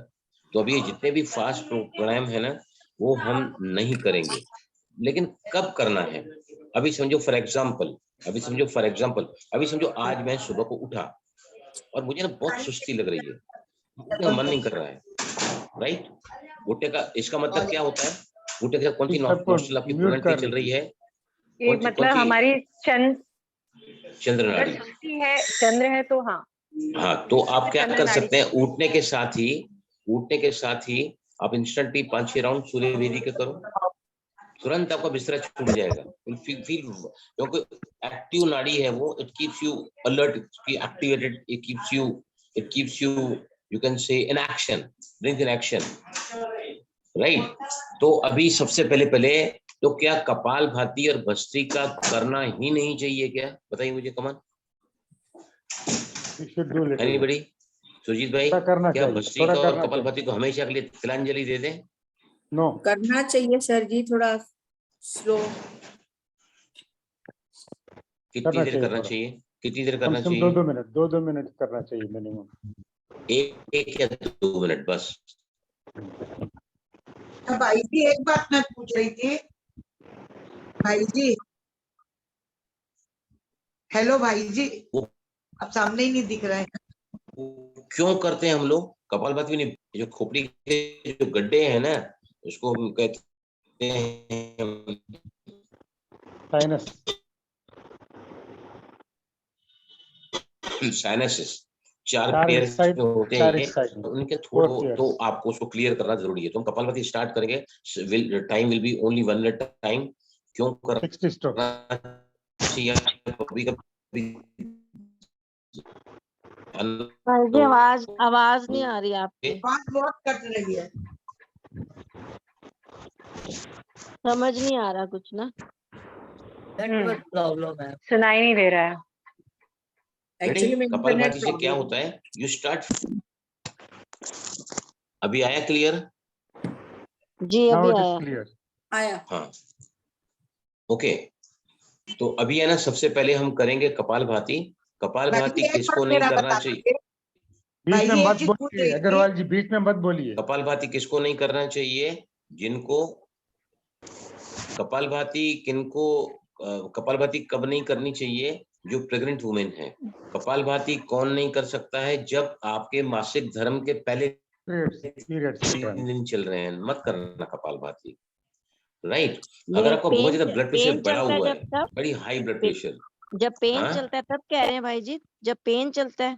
तो अभी जितने भी फास्ट प्राणायाम है ना, वो हम नहीं करेंगे, लेकिन कब करना है? अभी समझो फॉर एग्जाम्पल, अभी समझो आज मैं सुबह को उठा और मुझे ना बहुत सुस्ती लग रही है, उठने का मन नहीं कर रहा है, राइट। उठने का इसका मतलब क्या होता है? उठने के साथ कौन सी नॉस्ट्रल आपकी प्रोडक्टली चल रही है? ये मतलब हमारी चंद्र नाड़ी है, चंद्र है तो हाँ, तो आप क्या कर सकते हैं, उठने के साथ ही आप इंस्टेंटली 5-6 राउंड सूर्य भेदी के करो, तुरंत आपका बिस्तरा छूट जाएगा। फील क्योंकि एक्टिव नाड़ी है वो, it keeps you alert, activated, it keeps you you can say in action, brings in action, right. तो अभी सबसे पहले तो क्या कपालभाति और भस्त्रिका करना ही नहीं चाहिए क्या? बताइए मुझे, कमान एनीबॉडी, सुजीत भाई, क्या भस्त्रिका और कपालभाति को हमेशा के लिए तिलांजलि दे दें? नो, करना चाहिए सर जी, थोड़ा स्लो। कितनी देर करना चाहिए? कितनी देर करना चाहिए? 2 मिनट करना चाहिए मिनिमम, 1 या 2 मिनट बस। भाई जी एक बात मैं पूछ रही थी, भाई जी, हेलो भाई जी, अब सामने ही नहीं दिख रहा है। क्यों करते हैं हम लोग कपालभाति? नहीं, जो खोपड़ी के जो गड्ढे हैं ना, उसको हम कहते हैं साइनसिस, 4 पेयर्स होते हैं, उनके थोड़ा तो आपको उसको क्लियर करना जरूरी है। तो हम कपालभाति स्टार्ट करेंगे, time will be only 1 minute time. क्यों करना चाहिए? आवाज नहीं आ रही आपकी, बहुत कट रही है, समझ नहीं आ रहा कुछ ना, नेटवर्क प्रॉब्लम है, सुनाई नहीं दे रहा है। एक्चुअली कपालभाति से क्या होता है, यू स्टार्ट, अभी आया क्लियर? जी अभी आया। हाँ, ओके। तो अभी है ना, सबसे पहले हम करेंगे कपालभाति। कपालभाति किसको नहीं करना चाहिए? बीच में मत बोलिए अग्रवाल जी, बीच में मत बोलिए। कपालभाति किसको नहीं करना चाहिए? जिनको कपालभाति कब नहीं करनी चाहिए? जो प्रेग्नेंट वुमेन है। कपालभाति कौन नहीं कर सकता है? जब आपके मासिक धर्म के पहले 3 दिन चल रहे हैं, मत करना कपालभाति, राइट। अगर आपका बहुत ज्यादा ब्लड प्रेशर बढ़ा हुआ है, बड़ी हाई ब्लड प्रेशर, जब पेन चलता है तब कह रहे हैं भाई जी, जब पेन चलता है?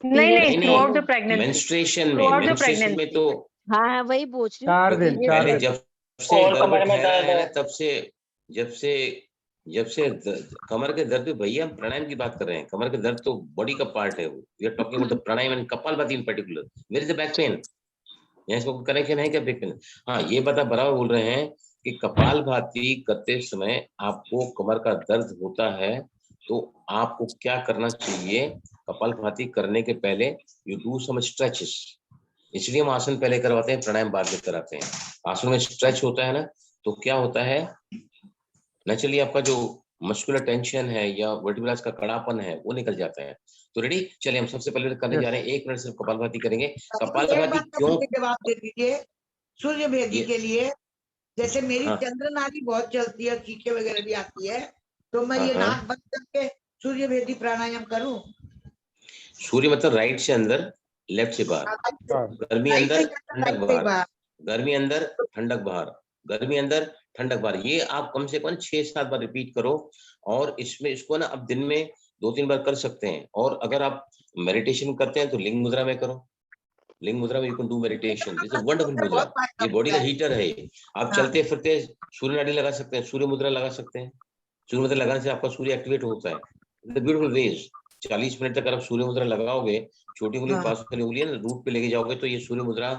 नहीं, through out the pregnancy, menstruation में तो हाँ वही पूछ रही हूँ। 4 दिन पहले जब से गर्भ ठहरा है ना, तब से जब से कमर के दर्द, भैया हम प्राणायाम की बात कर रहे हैं, कमर के दर्द तो बॉडी का पार्ट है, वो we are talking about the pranayama and kapalbhati in particular. Where is the back pain? यहाँ इसको कनेक्शन है क्या बैक पेन? हाँ, ये बता बराबर बोल रहे हैं कि कपालभाति करते समय आपको कमर का दर्द होता है, तो आपको क्या करना चाहिए, कपालभाति करने के पहले यू डू सम स्ट्रेचेस। इसलिए हम आसन पहले करवाते हैं, प्राणायाम बाद में कराते हैं। आसन में स्ट्रेच होता है ना, तो क्या होता है, नेचुरली आपका जो मस्कुलर टेंशन है या वर्टिब्रल्स का कड़ापन है वो निकल जाता है। तो रेडी, चलिए हम सबसे पहले करने जा रहे हैं, 1 मिनट सिर्फ कपालभाति करेंगे। कपालभाति क्यों जवाब दे दीजिए सूर्य भेदी के लिए। जैसे मेरी हाँ। चंद्र नाड़ी बहुत चलती है, खींचे वगैरह भी आती है, तो मैं ये हाँ। नाक बंद करके सूर्य भेदी प्राणायाम करूं? सूर्य मतलब राइट से अंदर, लेफ्ट से बाहर, गर्मी अंदर ठंडक बाहर, गर्मी अंदर ठंडक बाहर, गर्मी अंदर ठंडक बाहर। ये आप कम से कम 6-7 बार रिपीट करो। और इसमें इसको ना आप दिन में 2-3 बार कर सकते हैं। और अगर आप मेडिटेशन करते हैं तो लिंग मुद्रा में करो। लिंग मुद्रा में you can do meditation, this is wonderful मुद्रा। ये बॉडी का हीटर है। आप चलते फिरते सूर्य नाड़ी लगा सकते हैं, सूर्य मुद्रा लगा सकते हैं। सूर्य मुद्रा लगाने से आपका सूर्य एक्टिवेट होता है। Beautiful veg. 40 मिनट तक अगर आप सूर्य मुद्रा लगाओगे, छोटी उंगली पास वाली उंगली है ना, रूट पे लेके जाओगे तो ये सूर्य मुद्रा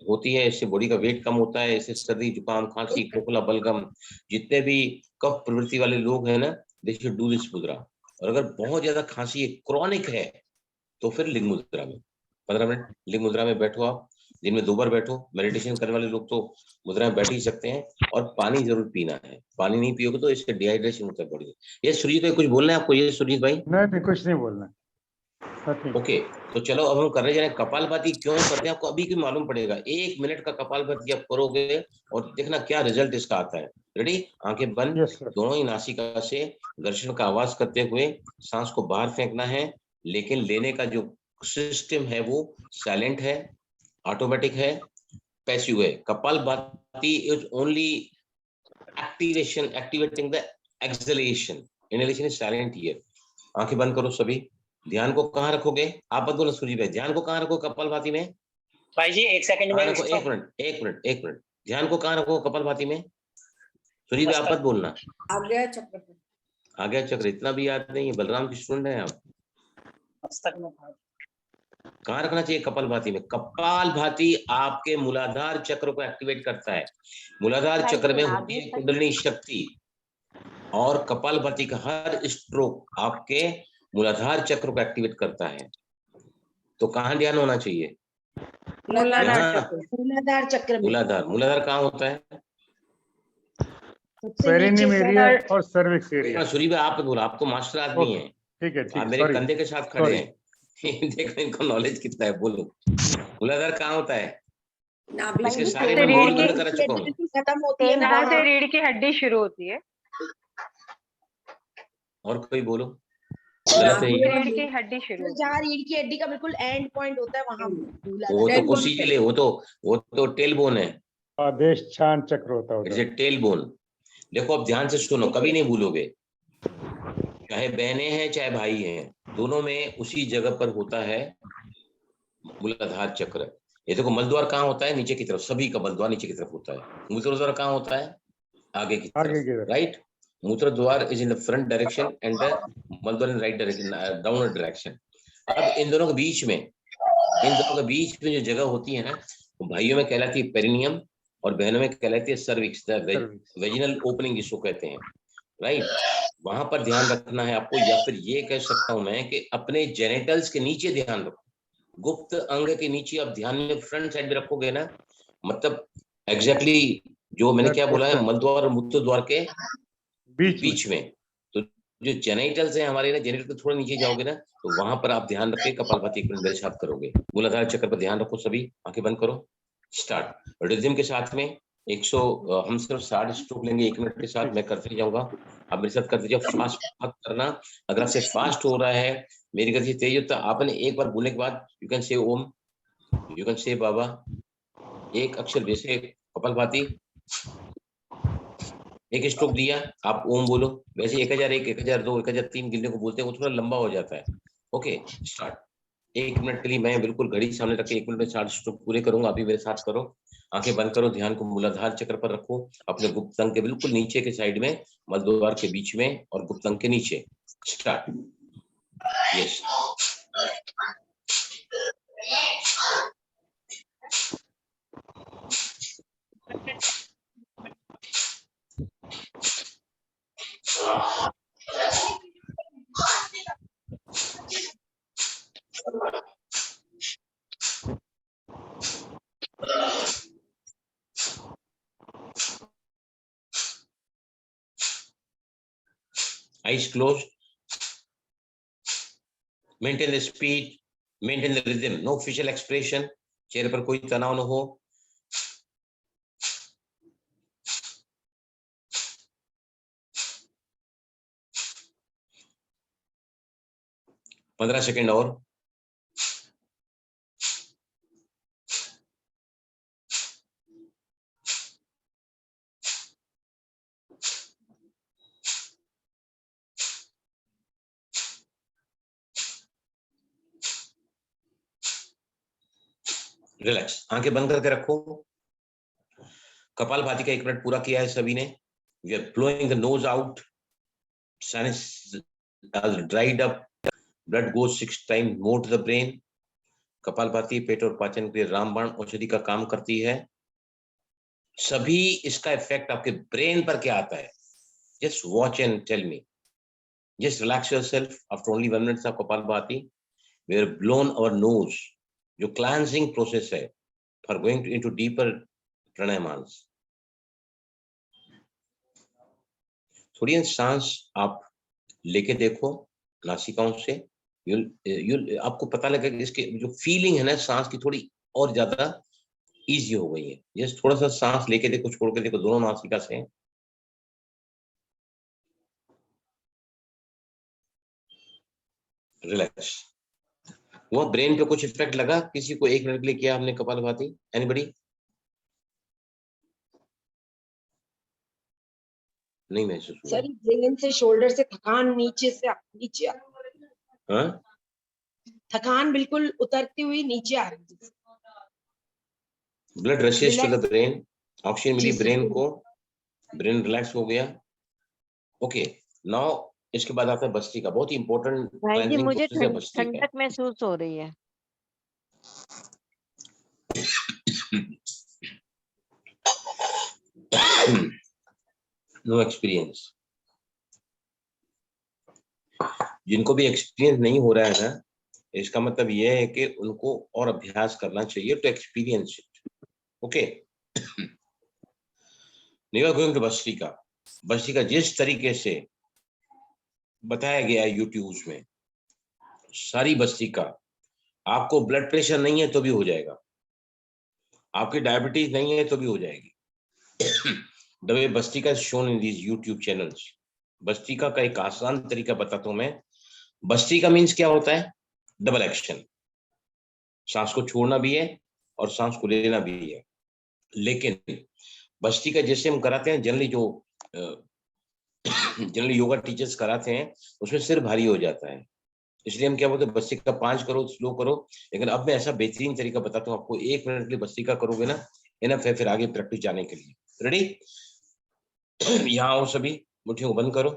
होती है। इससे बॉडी का वेट कम होता है, इससे सर्दी, जुकाम, खांसी, खोखला, बलगम, जितने भी कफ प्रवृत्ति वाले लोग हैं ना, दे शुड डू दिस मुद्रा। और अगर बहुत ज्यादा खांसी क्रॉनिक है तो फिर लिंग मुद्रा में 15 मिनट लिंग मुद्रा में बैठो। आप दिन में 2 बार बैठो। मेडिटेशन करने वाले लोग तो मुद्रा में बैठ ही सकते हैं। और पानी जरूर पीना है, पानी नहीं पियोगे तो इससे डिहाइड्रेशन होता है बॉडी में। ये सुरजीत भाई कुछ बोलना है आपको? ये सुरजीत भाई नहीं, कुछ नहीं बोलना। ओके, तो चलो अब हम करने जा रहे हैं कपालभाति। क्यों करते हैं आपको अभी क्यों मालूम पड़ेगा। 1 मिनट का कपालभाति आप करोगे और देखना क्या रिजल्ट इसका आता है। रेडी, आंखें बंद, दोनों ही नासिका से घर्षण का आवाज करते हुए सांस को बाहर फेंकना है। लेकिन लेने का जो सिस्टम है वो साइलेंट है, ऑटोमेटिक है, पैसिव है। Kapalbhati is only activating the acceleration, inhalation is silent here. आंखें बंद करो सभी। ध्यान को कहाँ रखोगे? आप मत बोलो सूर्य भाई, ध्यान को कहाँ रखो कपालभाति में? भाई जी 1 सेकंड में रखो, 1 मिनट। ध्यान को कहाँ रखो कपालभाति में? सूर्य भाई आप मत बोलना। आज्ञा चक्र पे। आज्ञा चक्र इतना भी याद नहीं है, बलराम की स्टूडेंट है आप। मस्तक में कहाँ रखना चाहिए कपालभाति में? कपालभाति आपके मूलाधार चक्र को एक्टिवेट करता है। मूलाधार चक्र में होती है कुंडलिनी शक्ति, और कपालभाति का हर स्ट्रोक आपके मूलाधार चक्र को एक्टिवेट करता है। तो कहाँ ध्यान होना चाहिए? मूलाधार चक्र में। मूलाधार कहाँ होता है? पेरिनियम एरिया और सर्विक्स एरिया। सूर्य भाई आप बोलो, आप तो मास्टर आदमी हैं। ठीक है, आप मेरे कंधे के साथ खड़े हैं। देखो इनको नॉलेज कितना है। बोलो मूलाधार कहाँ होता है? इसके सारे मैं बोल बंद कर चुका हूँ। खत्म होती है जहाँ से रीढ़ की हड्डी शुरू होती है। और कोई बोलो। रीढ़ की हड्डी शुरू, जहाँ रीढ़ की हड्डी का बिल्कुल एंड पॉइंट होता है वहाँ वो तो कुछ के लिए वो तो टेल बोन है। आदेश छान चक्र होता है जैसे टेल बोन। देखो अब ध्यान से सुनो, कभी नहीं भूलोगे। चाहे बहनें हैं चाहे भाई हैं, दोनों में उसी जगह पर होता है मूलाधार चक्र। ये देखो मलद्वार कहाँ होता है? नीचे की तरफ। सभी का मलद्वार नीचे की तरफ होता है। मूत्रद्वार कहाँ होता है? आगे की तरफ, राइट। मूत्रद्वार is in the front direction and the मलद्वार in right direction, downward direction. अब इन दोनों के बीच में जो जगह होती है ना, वो भाइयों में कहलाती है पेरिनियम और बहनों में कहलाती है सर्विक्स, द वेजिनल ओपनिंग जिसको कहते हैं, राइट। वहां पर ध्यान रखना है आपको। या फिर ये कह सकता हूं मैं कि अपने जेनिटल्स के नीचे ध्यान रखो। गुप्त अंग के नीचे आप ध्यान में फ्रंट साइड में रखोगे ना, मतलब एग्जैक्टली जो मैंने क्या बोला है, मलद्वार और मूत्रद्वार के बीच में। तो जो जेनिटल्स हैं हमारे ना, जेनिटल थोड़ा नीचे जाओगे ना, तो वहां पर आप ध्यान रख के कपालभाति मेरे साथ करोगे। मूलाधार चक्र पर ध्यान रखो सभी। आंखें बंद करो, स्टार्ट। रिदम के साथ में 100 हम सिर्फ 60 स्ट्रोक लेंगे 1 मिनट के साथ। मैं करते जाऊंगा, आप मेरे साथ करते जाओ। फास्ट मत करना। अगर आपसे फास्ट हो रहा है, मेरी गति तेज होता है, आपने एक बार बोलने के बाद you can say Om, you can say बाबा, एक अक्षर जैसे कपालभाति। एक स्ट्रोक दिया आप ओम बोलो। वैसे 1001, 1002, 1003 गिनने को बोलते हैं, वो थोड़ा लंबा हो जाता है। Okay start. 1 मिनट के लिए मैं बिल्कुल घड़ी सामने रख के 1 मिनट में 60 स्ट्रोक पूरे करूंगा। अभी मेरे साथ करो। आंखें बंद करो, ध्यान को मूलाधार चक्र पर रखो, अपने गुप्त अंग के बिल्कुल नीचे के साइड में, मलद्वार के बीच में और गुप्त अंग के नीचे। Start. Yes Eyes closed. Maintain the speed, maintain the rhythm. No facial expression. चेहरे पर कोई तनाव न हो. पंद्रह सेकेंड और. रिलैक्स. आंखें बंद करके रखो. कपालभाति का 1 मिनट पूरा किया है सभी ने. We are blowing the nose out. Sinus has dried up. Blood goes 6 times more to the brain. Kapalbhati पेट और पाचन के लिए रामबाण औषधि का काम करती है. सभी इसका इफेक्ट आपके ब्रेन पर क्या आता है? Just watch and tell me. Just relax yourself after only 1 minute of kapalbhati. We are blown our nose. जो cleansing process है for going into deeper pranayamans. थोड़ी सांस आप लेके देखो नासिकाओं से. आपको पता लगेगा कि इसके जो फीलिंग है ना सांस की थोड़ी और ज्यादा इजी हो गई है. जस्ट थोड़ा सा सांस लेके देखो, छोड़ के देखो दोनों नासिका से. रिलैक्स. वो ब्रेन पे कुछ इफेक्ट लगा? किसी को 1 मिनट के लिए किया हमने कपालभाति? एनीबॉडी? नहीं महसूस हुआ? सर ब्रेन से शोल्डर से थकान नीचे हाँ? थकान बिल्कुल उतरती हुई नीचे आ रही है. Blood rushes to the brain. Oxygen मिली जी, सर. ब्रेन को. ब्रेन रिलैक्स हो गया. ओके. नाउ इसके बाद आता है भस्त्रिका. बहुत ही इंपॉर्टेंट भाई जी क्लेंजिंग मुझे प्रोसेस है भस्त्रिका. ठंडक महसूस हो रही है. No experience. जिनको भी एक्सपीरियंस नहीं हो रहा है ना, इसका मतलब यह है कि उनको और अभ्यास करना चाहिए to experience it. Okay. Now we are going to bhastrika. भस्त्रिका जिस तरीके से बताया गया है यूट्यूब में, सारी भस्त्रिका. आपको ब्लड प्रेशर नहीं है तो भी हो जाएगा. आपकी डायबिटीज नहीं है तो भी हो जाएगी. The way bhastrika is shown in these YouTube channels. Bhastrika का एक आसान तरीका बताता हूं मैं. भस्त्रिका मीन्स क्या होता है? Double action. सांस को छोड़ना भी है और सांस को लेना भी है. लेकिन भस्त्रिका जैसे हम कराते हैं जनरली योगा टीचर्स कराते हैं, उसमें सिर भारी हो जाता है. इसलिए हम क्या बोलते हैं, भस्त्रिका 5 करो, स्लो करो. लेकिन अब मैं ऐसा बेहतरीन तरीका बताता हूँ आपको. 1 मिनट के लिए भस्त्रिका करोगे ना, इनफ है फिर आगे प्रैक्टिस जाने के लिए. रेडी? यहाँ आओ सभी. मुट्ठियों को बंद करो.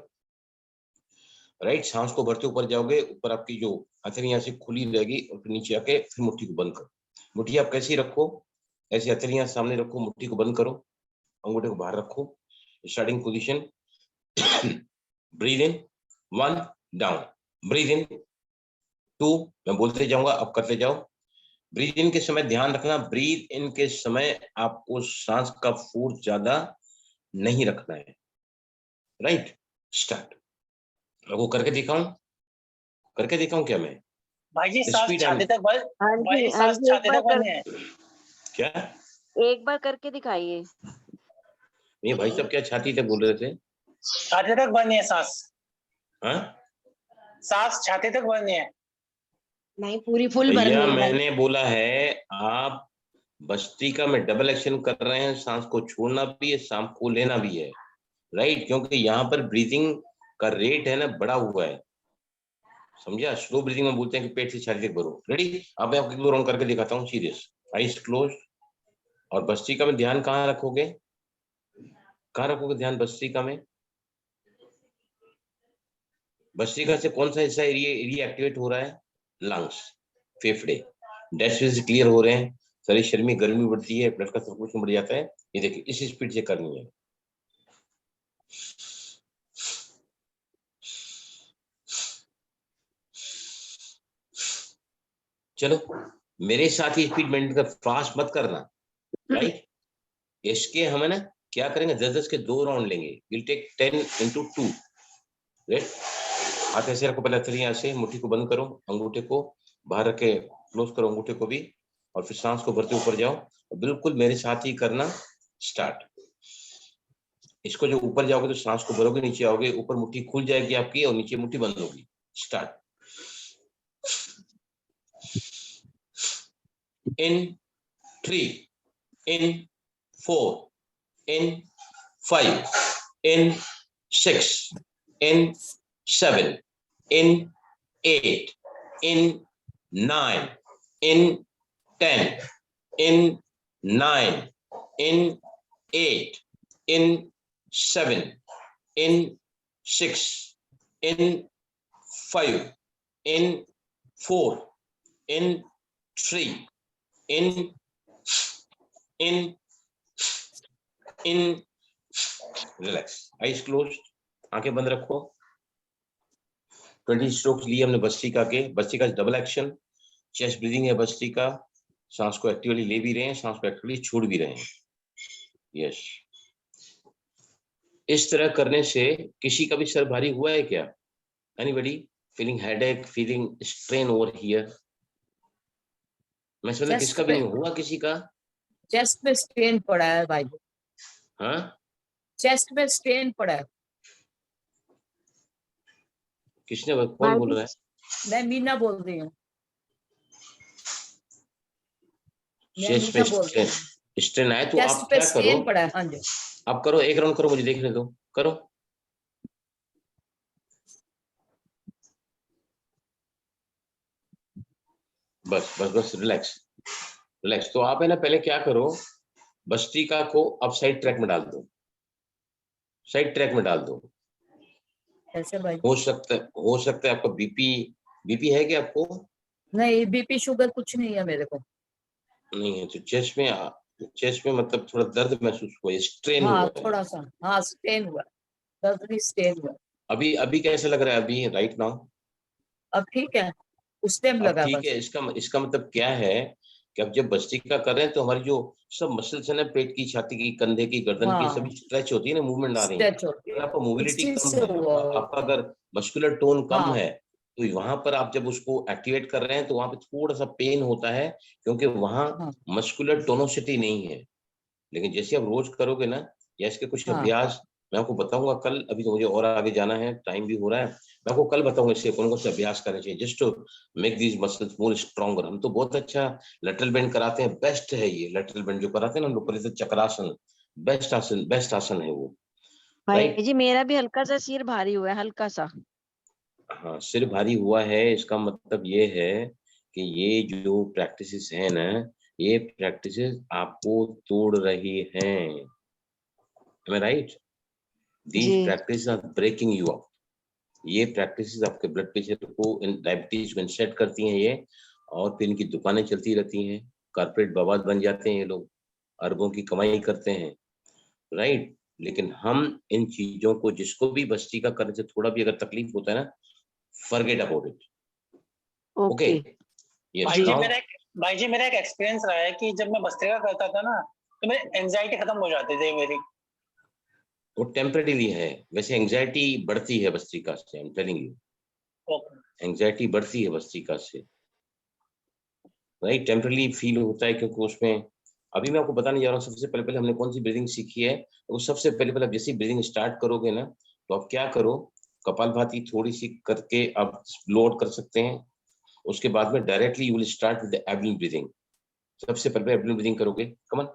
राइट. सांस को भरते ऊपर जाओगे. ऊपर आपकी जो हथेली यहाँ से खुली रहेगी और फिर नीचे आके फिर मुट्ठी को बंद करो. मुट्ठी आप कैसी रखो? ऐसी हथेलियां सामने रखो. मुट्ठी को बंद करो. अंगूठे को बाहर रखो. Starting position. Breathe in. 1 down. Breathe in 2. मैं बोलते जाऊंगा, आप करते जाओ. ब्रीद इन के समय ध्यान रखना, ब्रीद इन के समय आपको सांस का फोर्स ज्यादा नहीं रखना है. राइट. स्टार्ट. वो करके दिखाऊं क्या मैं? भाई जी सांस छाती तक बंद. हाँ भाई जी जी सांस छाती तक बंद है. क्या? एक बार करके दिखाइए. ये भाई साहब क्या छाती तक बोल रहे थे? छाती तक बंद है सांस. हाँ? सांस छाती तक बंद है. नहीं पूरी फुल भरनी भैया है. मैंने बोला है आप भस्त्रिका में डबल एक्शन कर रहे हैं. सांस को छोड़ना भी है, सांस को लेना भी है. राइट. क्योंकि यहाँ पर ब्रीदिंग का रेट है ना बढ़ा हुआ है. समझा? स्लो ब्रीदिंग में बोलते हैं कि पेट से छाती तक भरो. रेडी? अब मैं आपको 2 राउंड करके दिखाता हूँ. सीरियस. Eyes close. और भस्त्रिका में ध्यान कहाँ रखोगे? ध्यान भस्त्रिका में? भस्त्रिका से कौन सा हिस्सा एरिया एक्टिवेट हो रहा है? लंग्स, फेफड़े. डैशेस क्लियर हो रहे हैं. शरीर शरीर में गर्मी बढ़ती है, ब्लड का सर्कुलेशन बढ़ जाता है. ये देखिए इस स्पीड से करनी है. चलो मेरे साथ ही स्पीड मेंटेन कर, फास्ट मत करना, राइट। इसके हम है ना क्या करेंगे, 10-10 के 2 राउंड लेंगे, विल टेक 10 into 2, राइट। हाथ ऐसे रखो, पहले थ्री, यहाँ से मुट्ठी को बंद करो, अंगूठे को बाहर रखे, क्लोज करो अंगूठे को भी, और फिर सांस को भरते ऊपर जाओ, बिल्कुल मेरे साथ ही करना स्टार्ट। इसको जो ऊपर जाओगे तो सांस को भरोगे, नीचे आओगे, ऊपर मुट्ठी खुल जाएगी आपकी और नीचे मुट्ठी बंद होगी। Start. In 3, in 4, in 5, in 6, in 7, in 8, in 9, in 10, in 9, in 8, in 7, in 6, in 5, in 4, in 3, in relax, eyes close, आंखें बंद रखो। 20 स्ट्रोक्स लिए हमने भस्त्रिका के। Bhastrika double action, chest breathing है भस्त्रिका, सांस को एक्टिवली ले भी रहे हैं, सांस को एक्टिवली छोड़ भी रहे हैं। यस, इस तरह करने से किसी का भी सर भारी हुआ है क्या? Anybody feeling headache, feeling strain over here? मैं समझा किसका भी नहीं हुआ, किसी का चेस्ट में स्ट्रेन पड़ा है भाई। हाँ, चेस्ट में स्ट्रेन पड़ा है। किसने, कौन बोल रहा है? मैं मीना बोल रही हूँ। चेस्ट में स्ट्रेन आए तो आप क्या करो, पड़ा है। हाँ जी, आप करो, एक राउंड करो, मुझे देखने दो, करो। बस बस बस, रिलैक्स रिलैक्स। तो आप है ना पहले क्या करो, भस्त्रिका को अब साइड ट्रैक में डाल दो, साइड ट्रैक में डाल दो। ऐसे भाई हो सकता है आपका बीपी है क्या आपको? नहीं, बीपी शुगर कुछ नहीं है मेरे को। नहीं है तो चेस्ट में मतलब थोड़ा दर्द महसूस हुआ, स्ट्रेन हाँ, हुआ है थोड़ा सा, हाँ स्ट्रेन हुआ, दर्द भी स्ट्रेन हुआ। अभी कैसा लग रहा है अभी, राइट नाउ? अब ठीक है, उस टाइम अब लगा ठीक बस। है। इसका मतलब क्या है कि अब जब भस्त्रिका कर रहे हैं तो हमारी जो सब मसल्स है ना, पेट की, छाती की, कंधे की, गर्दन की, हाँ, सभी स्ट्रेच होती है ना, मूवमेंट आ रही है। स्ट्रेच होती अगर है, आपका मोबिलिटी इसी कम से है, हुआ। आपका अगर मस्कुलर टोन कम हाँ, है, तो वहां पर आप जब उसको एक्टिवेट कर रहे हैं तो वहां पे थोड़ा सा पेन होता है, क्योंकि वहां हाँ, मस्कुलर टोनोसिटी नहीं है। लेकिन जैसे आप रोज करोगे ना, या इसके कुछ हाँ, अभ्यास मैं आपको बताऊंगा कल, अभी तो मुझे और आगे जाना है, टाइम भी हो रहा है, मैं आपको कल बताऊंगा इससे कौन से अभ्यास करने चाहिए, just to make these muscles more stronger. हम तो बहुत अच्छा लेटरल बेंड कराते हैं, बेस्ट है ये लेटरल बेंड जो कराते हैं ना हम लोग, चक्रासन, बेस्ट आसन है वो, भाई राइट। जी मेरा भी हल्का सा सिर भारी हुआ है, हल्का सा। हाँ, सिर भारी हुआ है, इसका मतलब ये है कि ये जो प्रैक्टिसेस है ना, ये प्रैक्टिसेस आपको तोड़ रही हैं, राइट। These जी practices are breaking you up. ये प्रैक्टिसेस आपके ब्लड प्रेशर को, डायबिटीज को सेट करती हैं ये, और फिर इनकी दुकानें चलती रहती हैं, कारपोरेट बाबा बन जाते हैं ये लोग, अरबों की कमाई करते हैं, राइट। लेकिन हम इन चीजों को, जिसको भी भस्त्रिका करने से थोड़ा भी अगर तकलीफ होता है ना, फॉरगेट अबाउट इट, ओके। भाई जी मेरा एक एक्सपीरियंस रहा है कि जब मैं भस्त्रिका करता था ना, तो मेरी एंजाइटी खत्म हो जाती थी मेरी। वो टेम्परेरी है, वैसे एंजाइटी बढ़ती है भस्त्रिका से, I am telling you, anxiety बढ़ती है भस्त्रिका से, राइट। टेम्परेरी फील होता है, क्योंकि उसमें अभी मैं आपको बताने जा रहा हूँ, सबसे पहले हमने कौन सी ब्रीदिंग सीखी है। तो सबसे पहले आप जैसी ब्रीदिंग स्टार्ट करोगे ना, तो आप क्या करो, कपालभाति थोड़ी सी करके आप लोड कर सकते हैं, उसके बाद में directly you will start with abdomen breathing. सबसे पहले एब्डोमेन ब्रीदिंग करोगे, कमन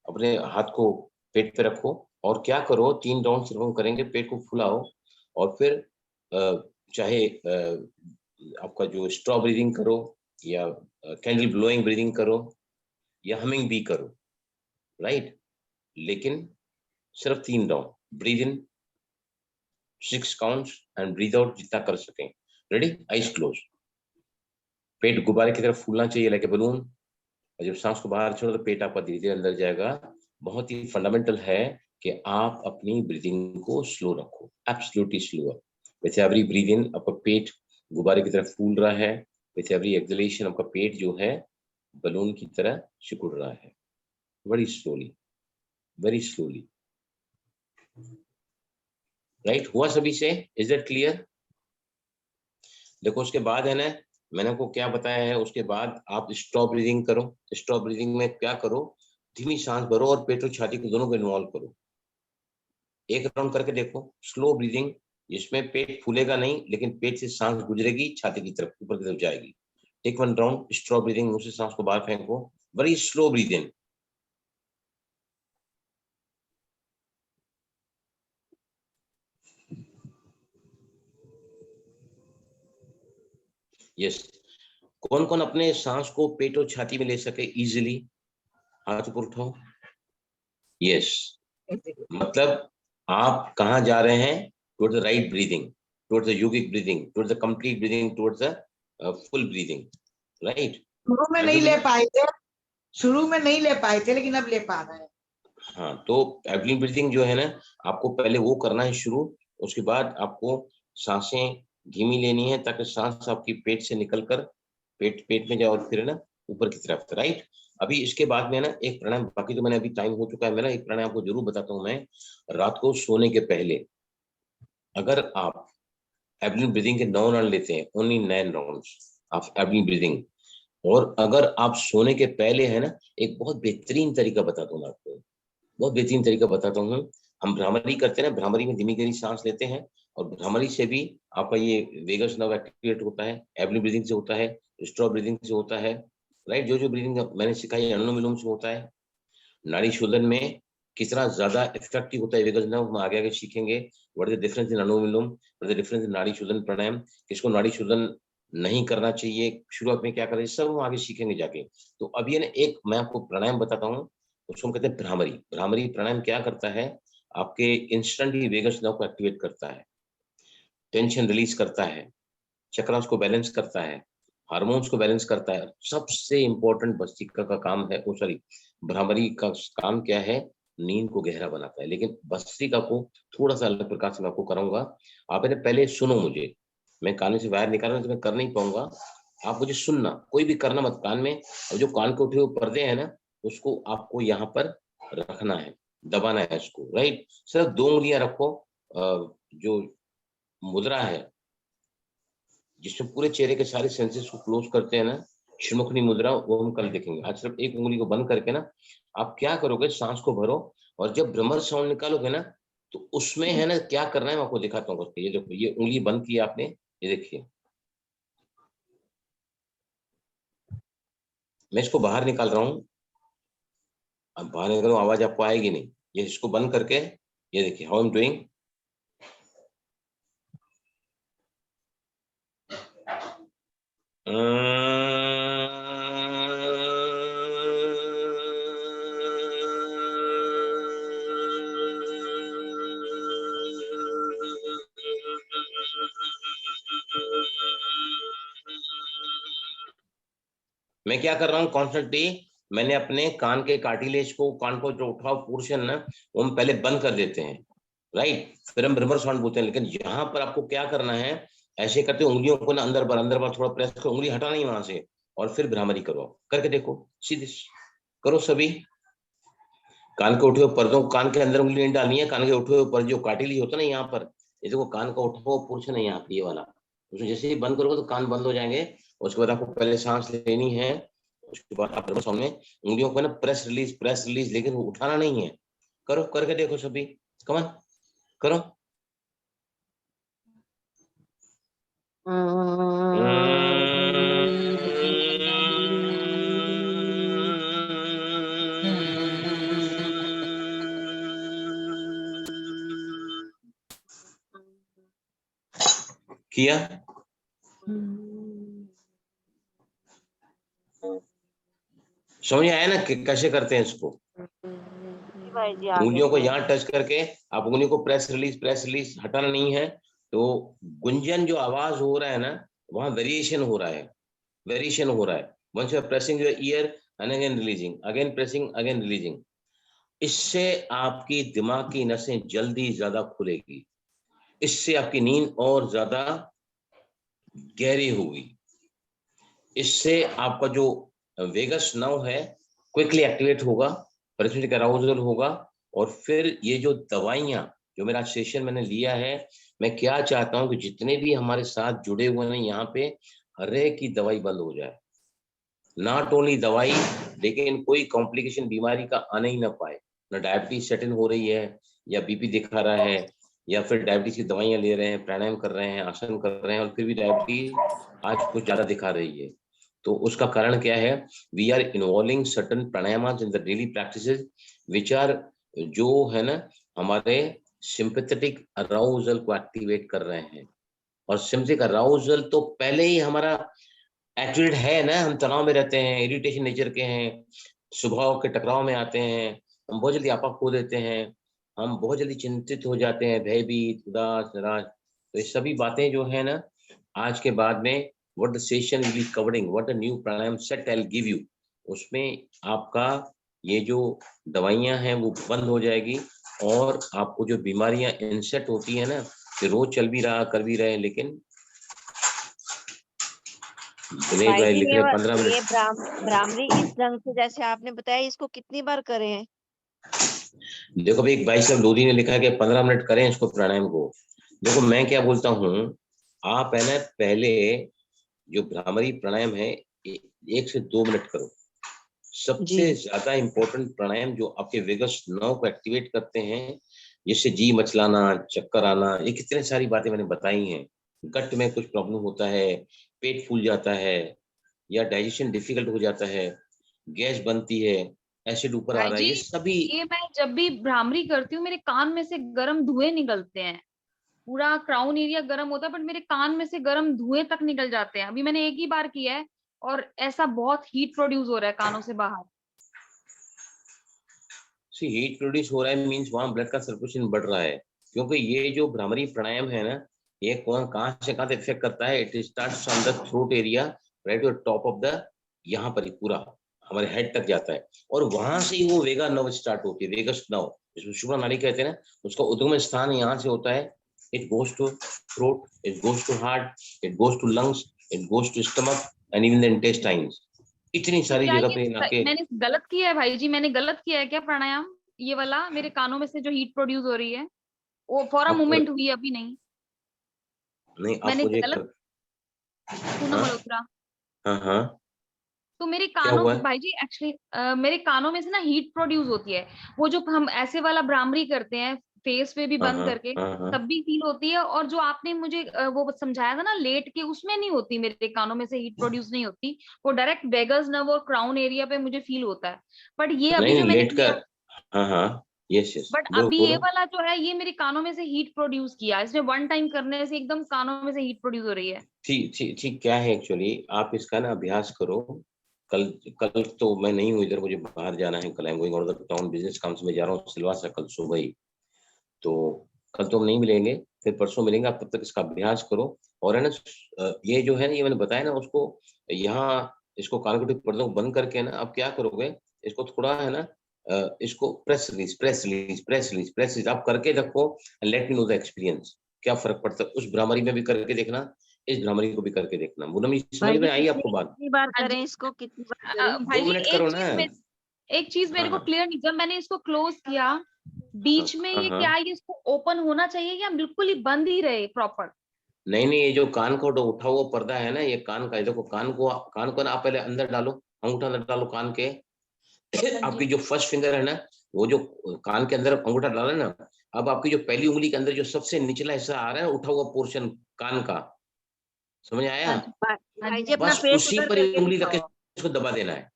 अपने हाथ को पेट पे रखो, और क्या करो, 3 राउंड सिर्फ करेंगे, पेट को फुलाओ, और फिर चाहे आपका जो स्ट्रॉ ब्रीदिंग करो, या कैंडल ब्लोइंग ब्रीदिंग करो, या हमिंग भी करो, राइट। लेकिन सिर्फ 3 round, breathe in 6 counts and breathe out जितना कर सकें। Ready, eyes close. पेट गुब्बारे की तरफ फूलना चाहिए, लाइक ए बलून, और जब सांस को बाहर छोड़ो तो पेट आपका धीरे धीरे अंदर जाएगा। बहुत ही फंडामेंटल है कि आप अपनी ब्रीदिंग को स्लो रखो, एब्सोल्युटली स्लो। वैसे एवरी ब्रीद इन आपका पेट गुब्बारे की तरफ फूल रहा है, विथ एवरी एक्सलेशन आपका पेट जो है बलून की तरह सिकुड़ रहा है, very slowly, very slowly. Right, हुआ सभी से? Is that clear? देखो उसके बाद है ना, मैंने आपको क्या बताया है, उसके बाद आप स्टॉप ब्रीदिंग करो। स्टॉप ब्रीदिंग में क्या करो, धीमी सांस भरो और पेट और छाती को दोनों को इन्वॉल्व करो। एक राउंड करके देखो, स्लो ब्रीदिंग, जिसमें पेट फूलेगा नहीं लेकिन पेट से सांस गुजरेगी छाती की तरफ, ऊपर की तरफ जाएगी। Take one round straw breathing, मुंह से सांस को बाहर फेंको, वेरी स्लो ब्रीदिंग। यस, कौन कौन अपने सांस को पेट और छाती में ले सके इजीली, हाथ ऊपर उठाओ। यस, मतलब आप कहाँ जा रहे हैं, towards the right breathing, towards the yogic breathing, towards the complete breathing, towards the full breathing. Right, शुरू में नहीं ले पाए थे, शुरू में नहीं ले पाए थे, लेकिन अब ले पा रहे हैं। हाँ, तो एब्डोमेन ब्रीथिंग जो है ना, आपको पहले वो करना है शुरू, उसके बाद आपको सांसें धीमी लेनी है ताकि सांस आपकी पेट से निकलकर पेट में जाए और फिर ना ऊपर की तरफ। राइट, अभी इसके बाद में ना एक प्राणायाम, बाकी तो मैंने अभी टाइम हो चुका है मेरा, एक प्राणायाम आपको जरूर बताता हूँ मैं। रात को सोने के पहले अगर आप एब्डोमेन ब्रीथिंग के 9 राउंड लेते हैं, only 9 rounds of abdomen breathing, और अगर आप सोने के पहले है ना, एक बहुत बेहतरीन तरीका बताता हूँ मैं आपको, बहुत बेहतरीन तरीका बताता हूँ। हम भ्रामरी करते हैं ना, भ्रामरी में धीमी गहरी सांस लेते हैं और भ्रामरी से भी आपका ये वेगस नर्व एक्टिवेट होता है, एब्डोमेन ब्रीदिंग से होता है, स्ट्रॉ ब्रीदिंग से होता है। राइट, जो जो ब्रीदिंग मैंने सिखाई है अनुलोम विलोम से होता है। नाड़ी शोधन में कितना ज्यादा इफेक्टिव होता है वेगस नर्व, हम आगे आगे सीखेंगे। What is the difference in anulom vilom, what is the difference in नाड़ी शोधन प्राणायाम, किसको नाड़ी शोधन नहीं करना चाहिए, शुरुआत में क्या करें, सब हम आगे सीखेंगे जाके। तो अभी ना एक मैं आपको प्राणायाम बताता हूँ, उसको हम कहते हैं भ्रामरी। भ्रामरी प्राणायाम क्या करता है, आपके इंस्टेंटली वेगस नर्व को एक्टिवेट करता है, टेंशन रिलीज करता है, चक्रास को बैलेंस करता है, हार्मोन्स को बैलेंस करता है। सबसे इंपॉर्टेंट भस्त्रिका का काम है, भ्रामरी का काम क्या है, नींद को गहरा बनाता है। लेकिन भस्त्रिका को थोड़ा सा अलग प्रकार से मैं आपको कराऊंगा। आप पहले सुनो मुझे, मैं कान से वायर निकालना तो मैं कर नहीं पाऊंगा, आप मुझे सुनना, कोई भी करना मत कान में। और जो कान के उठे हुए पर्दे हैं ना, उसको आपको यहाँ पर रखना है, दबाना है इसको। राइट, सिर्फ 2 उंगलियां रखो, जो मुद्रा है जिसमें पूरे चेहरे के सारे सेंसेस को क्लोज करते हैं ना, श्रीमुखनी मुद्रा, वो हम कल देखेंगे। आज सिर्फ एक उंगली को बंद करके ना आप क्या करोगे, सांस को भरो और जब भ्रमर साउंड निकालोगे ना, तो उसमें है ना क्या करना है मैं आपको दिखाता हूँ। ये देखो, ये उंगली बंद की आपने, ये देखिए, मैं इसको बाहर निकाल रहा हूँ। अब बाहर निकालो, आवाज आपको आएगी नहीं। ये इसको बंद करके ये देखिए, हाउ आई एम डूइंग। मैं क्या कर रहा हूँ कॉन्स्टेंटली, मैंने अपने कान के कार्टिलेज को, कान को जो उठाओ पोर्शन ना, वो हम पहले बंद कर देते हैं। राइट, फिर हम भ्रमर साउंड बोलते हैं। लेकिन यहाँ पर आपको क्या करना है, ऐसे करते उंगलियों को ना अंदर बार थोड़ा प्रेस करो, उंगली हटा नहीं वहां से, और फिर भ्रामरी करो। करके देखो, सीधे करो सभी। कान के उठे हुए पर्दों, कान के अंदर उंगली नहीं डालनी है, कान के उठे हुए पर जो कार्टिलेज होता है ना यहाँ पर, ये देखो कान का उठा हुआ पोर्शन है यहाँ पे, ये वाला, उसमें जैसे ही बंद करोगे तो कान बंद हो जाएंगे। उसके बाद आपको पहले सांस लेनी है, उसके बाद आप सामने उंगलियों को ना प्रेस रिलीज, लेकिन वो उठाना नहीं है। करो, करके देखो सभी, कमान करो। किया? समझ आया ना कि कैसे करते हैं इसको? उंगलियों को यहाँ टच करके आप उंगलियों को प्रेस रिलीज हटाना नहीं है। तो गुंजन जो आवाज हो रहा है ना, वहां वेरिएशन हो रहा है। Once you are pressing your ear and again releasing, again pressing, again releasing, इससे आपकी दिमाग की नसें जल्दी ज्यादा खुलेगी, इससे आपकी नींद और ज्यादा गहरी होगी। इससे आपका जो वेगस नर्व है क्विकली एक्टिवेट होगा, पैरासिम्पैथेटिक अराउजल होगा। और फिर ये जो दवाइयाँ जो मेरा सेशन मैंने लिया है, मैं क्या चाहता हूँ कि जितने भी हमारे साथ जुड़े हुए हैं यहाँ पे, हर एक की दवाई बंद हो जाए। नॉट ओनली दवाई, लेकिन कोई कॉम्प्लिकेशन बीमारी का आने ही ना पाए। ना डायबिटीज सेटन हो रही है, या बीपी दिखा रहा है, या फिर डायबिटीज की दवाइयाँ ले रहे हैं, प्राणायाम कर रहे हैं, आसन कर रहे हैं, और फिर भी डायबिटीज आज कुछ ज्यादा दिखा रही है। तो उसका कारण क्या है? We are involving certain pranayama in the daily practices which are, जो है ना, हमारे सिंपैथेटिक अराउजल को एक्टिवेट कर रहे हैं। और सिंपैथेटिक अराउजल तो पहले ही हमारा एक्टिवेट है ना, हम तनाव में रहते हैं, इरिटेशन नेचर के हैं, स्वभाव के टकराव में आते हैं, हम बहुत जल्दी आपा खो देते हैं, हम बहुत जल्दी चिंतित हो जाते हैं, भयभीत, उदास, निराश। तो ये सभी बातें जो है ना, आज के बाद में what the session will be covering, what the new pranayama set I will give you, उसमें आपका ये जो दवाइयां हैं वो बंद हो जाएगी। और आपको जो बीमारियां इनसेट होती है ना, कि रोज चल भी रहा, कर भी रहे, लेकिन दिनेश भाई लिख रहे 15 ये मिनट। भ्रामरी इस ढंग से जैसे आपने बताया, इसको कितनी बार करें? देखो भाई, भाई साहब लोधी ने लिखा है कि 15 मिनट करें इसको प्राणायाम को। देखो मैं क्या बोलता हूँ, आप है ना पहले जो भ्रामरी प्राणायाम है 1 से 2 मिनट करो। सबसे ज्यादा इंपॉर्टेंट प्राणायाम जो आपके वेगस नर्व को एक्टिवेट करते हैं, जिससे जी मचलाना, चक्कर आना, ये कितने सारी बातें मैंने बताई हैं। गट में कुछ प्रॉब्लम होता है, पेट फूल जाता है, या डाइजेशन डिफिकल्ट हो जाता है, गैस बनती है, एसिड ऊपर आ भाई रहा है, जी, ये सभी। ये मैं जब भी भ्रामरी करती हूँ मेरे कान में से गर्म धुएं निकलते हैं। पूरा क्राउन एरिया गर्म होता है, बट मेरे कान में से गर्म धुएं तक निकल जाते हैं। अभी मैंने एक ही बार किया है और ऐसा बहुत हीट प्रोड्यूस हो रहा है कानों से बाहर। हीट प्रोड्यूस हो रहा है मींस वहां ब्लड का सर्कुलेशन बढ़ रहा है। क्योंकि ये जो भ्रामरी प्राणायाम है ना, ये कहाँ से कहाँ इफेक्ट करता है? It starts from the throat area right to top of the, यहाँ पर ही पूरा हमारे हेड तक जाता है, और वहां से ही वो वेगा नर्व स्टार्ट होती है, वेगस नर्व, जिसको शुभ्रा नाड़ी कहते हैं ना, उसका उद्गम स्थान यहाँ से होता है। It goes to throat, it goes to heart, it goes to lungs, it goes to stomach and even the intestines. इतनी तो सारी क्या जगह पे ये मैंने गलत किया है भाई जी? मैंने गलत किया है क्या प्राणायाम? ये वाला मेरे कानों में से जो हीट प्रोड्यूस हो रही है वो फॉर अ मोमेंट हुई, अभी नहीं। नहीं आप मैंने मुझे गलत, पूनम हाँ मल्होत्रा। हाँ तो मेरे क्या कानों हुआ है? भाई जी एक्चुअली मेरे कानों में से ना हीट प्रोड्यूस होती है। वो जो हम ऐसे वाला भ्रामरी करते हैं फेस पे भी बंद करके, तब भी फील होती है। और जो आपने मुझे वो समझाया था ना लेट के, उसमें नहीं होती, मेरे कानों में से हीट प्रोड्यूस नहीं होती। वो डायरेक्ट वेगस नर्व और क्राउन एरिया पे मुझे फील होता है। बट ये अभी नहीं जो मैंने लेट किया, कर, हाँ यस यस, बट बोलो अभी ये बोलो। वाला जो है ये मेरे कानों में से हीट प्रोड्यूस किया। इसमें वन टाइम करने से एकदम कानों में से हीट प्रोड्यूस हो रही है। ठीक ठीक ठीक, क्या है एक्चुअली, आप इसका ना अभ्यास करो। कल कल तो मैं नहीं हूँ इधर, मुझे बाहर जाना है, कल I am going out of the town, business काम से मैं जा रहा हूँ सिलवासा कल सुबह ही। तो कल तो हम नहीं मिलेंगे, फिर परसों मिलेंगे। आप तब तक इसका अभ्यास करो। और है ना, ये जो है ना, ये मैंने बताया ना उसको, यहाँ इसको कान के पर्दों को बंद करके ना, अब क्या करोगे, इसको थोड़ा है ना, इसको press release press release press release press release आप करके रखो, let me know the experience, क्या फर्क पड़ता है। उस भ्रामरी में भी करके देखना, इस भ्रामरी को भी करके देखना। पूनम समझ में आई आपको बात? कितनी बार हाँ करें जी। इसको, कितनी बार करें? भाई 2 जी मिनट करो ना। एक चीज मेरे को हाँ क्लियर नहीं, जब मैंने इसको क्लोज किया बीच में, ये क्या ये इसको ओपन होना चाहिए या बिल्कुल ही बंद ही रहे प्रॉपर? नहीं, ये जो कान का उठा हुआ पर्दा है ना, ये कान का, देखो कान को ना आप पहले अंदर डालो, अंगूठा अंदर डालो कान के। आपकी जो फर्स्ट फिंगर है ना, वो जो कान के अंदर अंगूठा डाला ना, अब आपकी जो पहली उंगली के अंदर जो सबसे निचला हिस्सा आ रहा है उठा हुआ पोर्शन कान का, समझ आया? भाई जी अपना बस फेस उसी उधर पर ही करके उंगली रख के दिखाओ। इसको दबा देना है,